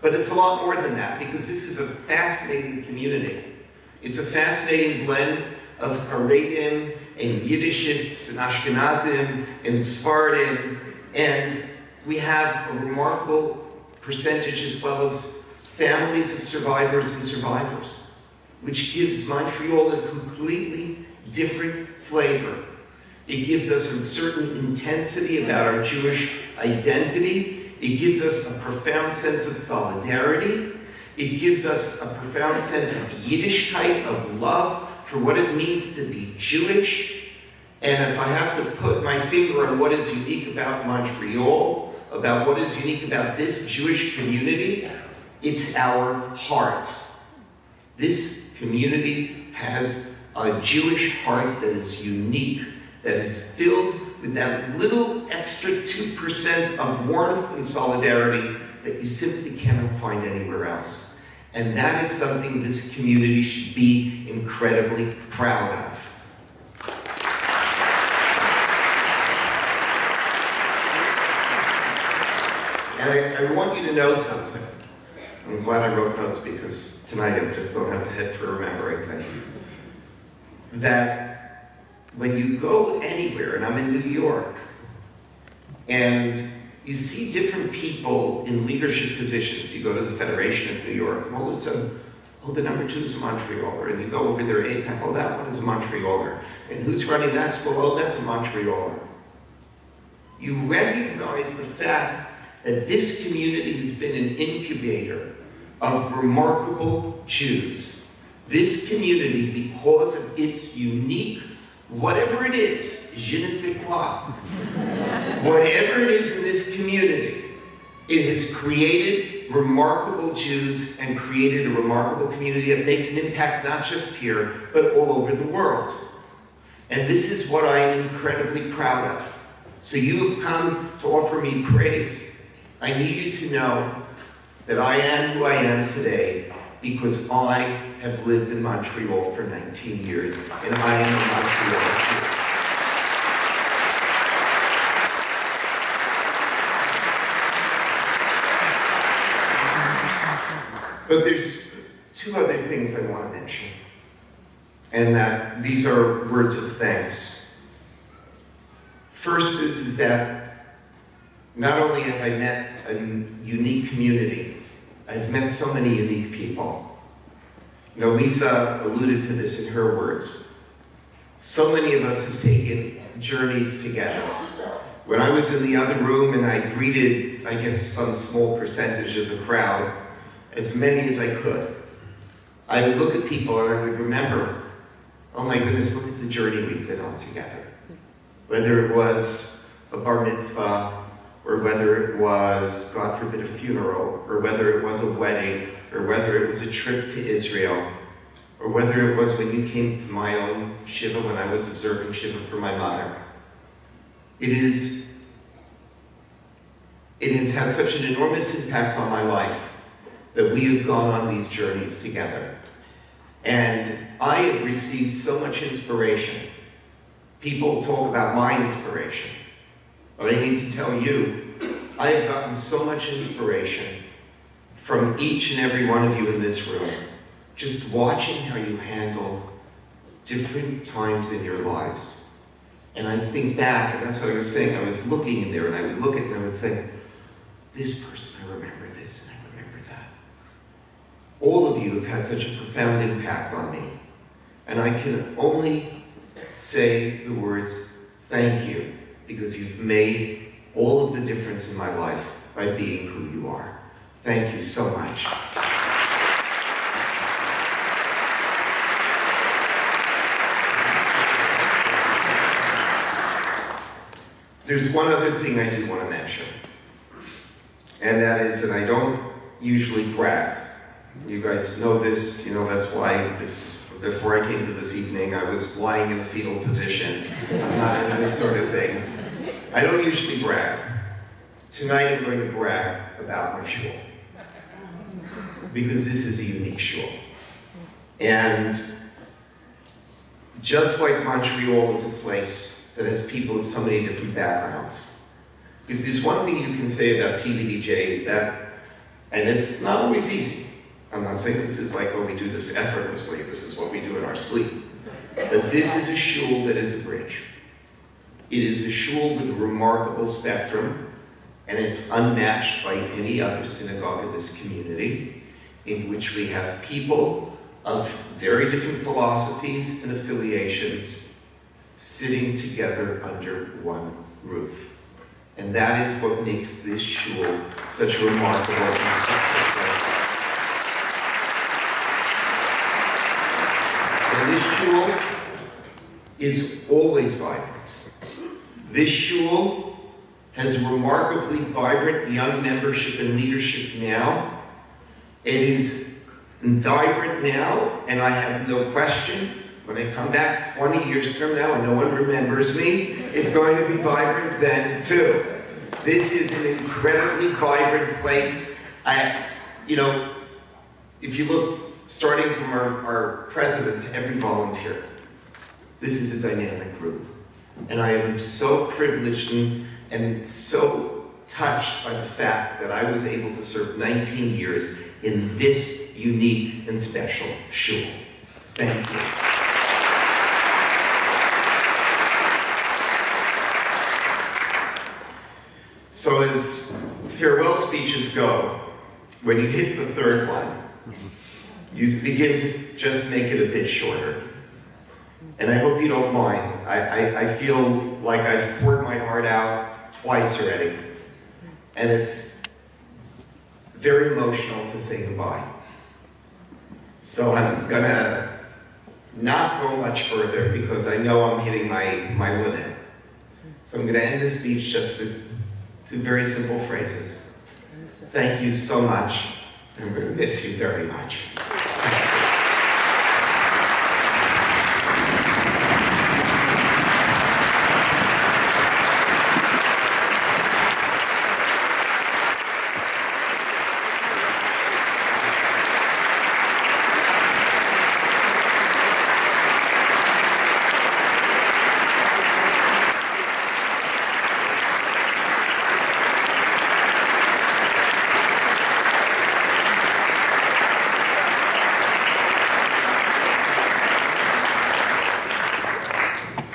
But it's a lot more than that, because this is a fascinating community. It's a fascinating blend of Haredim and Yiddishists and Ashkenazim and Sephardim, and we have a remarkable percentage as well of families of survivors and survivors, which gives Montreal a completely different flavor. It gives us a certain intensity about our Jewish identity. It gives us a profound sense of solidarity. It gives us a profound sense of Yiddishkeit, of love for what it means to be Jewish. And if I have to put my finger on what is unique about Montreal, about what is unique about this Jewish community, it's our heart. This community has a Jewish heart that is unique, that is filled with that little extra 2% of warmth and solidarity that you simply cannot find anywhere else. And that is something this community should be incredibly proud of. And I want you to know something. I'm glad I wrote notes, because tonight I just don't have a head for remembering things. That when you go anywhere, and I'm in New York, and you see different people in leadership positions, you go to the Federation of New York, and all of a sudden, oh, the number 2 is a Montrealer, and you go over there, APAC, oh, that one is a Montrealer, and who's running that school, oh, that's a Montrealer. You recognize the fact that this community has been an incubator of remarkable Jews. This community, because of its unique, whatever it is, je ne sais quoi, whatever it is in this community, it has created remarkable Jews and created a remarkable community that makes an impact not just here, but all over the world. And this is what I am incredibly proud of. So you have come to offer me praise. I need you to know that I am who I am today because I have lived in Montreal for 19 years, and I am a Montreal Jew. But there's 2 other things I want to mention, and that these are words of thanks. First is that not only have I met a unique community, I've met so many unique people. You know, Lisa alluded to this in her words. So many of us have taken journeys together. When I was in the other room and I greeted, I guess, some small percentage of the crowd, as many as I could, I would look at people and I would remember, oh my goodness, look at the journey we've been on together. whether it was a bar mitzvah, or whether it was, God forbid, a funeral, or whether it was a wedding, or whether it was a trip to Israel, or whether it was when you came to my own Shiva when I was observing Shiva for my mother. It has had such an enormous impact on my life that we have gone on these journeys together. And I have received so much inspiration. People talk about my inspiration, but I need to tell you, I have gotten so much inspiration from each and every one of you in this room, just watching how you handled different times in your lives. And I think back, and that's what I was saying, I was looking in there and I would look at it and I would say, this person, I remember this and I remember that. All of you have had such a profound impact on me. And I can only say the words, thank you, because you've made all of the difference in my life by being who you are. Thank you so much. There's one other thing I do want to mention, and that is that I don't usually brag. You guys know this, you know that's why before I came to this evening, I was lying in a fetal position. I'm not into this sort of thing. I don't usually brag. Tonight I'm going to brag about my shul, because this is a unique shul. And just like Montreal is a place that has people of so many different backgrounds, if there's one thing you can say about TBDJ is that, and it's not always easy, I'm not saying this is like, oh, we do this effortlessly, this is what we do in our sleep, but this is a shul that is a bridge. It is a shul with a remarkable spectrum, and it's unmatched by any other synagogue in this community, in which we have people of very different philosophies and affiliations sitting together under one roof. And that is what makes this shul such a remarkable and special place. And this shul is always vibrant. This shul has remarkably vibrant young membership and leadership now. It is vibrant now, and I have no question, when I come back 20 years from now and no one remembers me, it's going to be vibrant then too. This is an incredibly vibrant place. If you look, starting from our president to every volunteer, this is a dynamic group. And I am so privileged and so touched by the fact that I was able to serve 19 years in this unique and special shul. Thank you. So as farewell speeches go, when you hit the third one, you begin to just make it a bit shorter. And I hope you don't mind. I feel like I've poured my heart out twice already. And it's very emotional to say goodbye. So I'm gonna not go much further because I know I'm hitting my limit. So I'm gonna end this speech just with two very simple phrases. Thank you so much. I'm gonna miss you very much.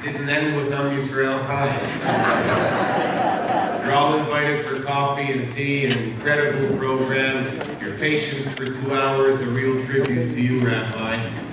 Didn't end with Israel time. You're all invited for coffee and tea, an incredible program. Your patience for 2 hours, a real tribute to you, Rabbi.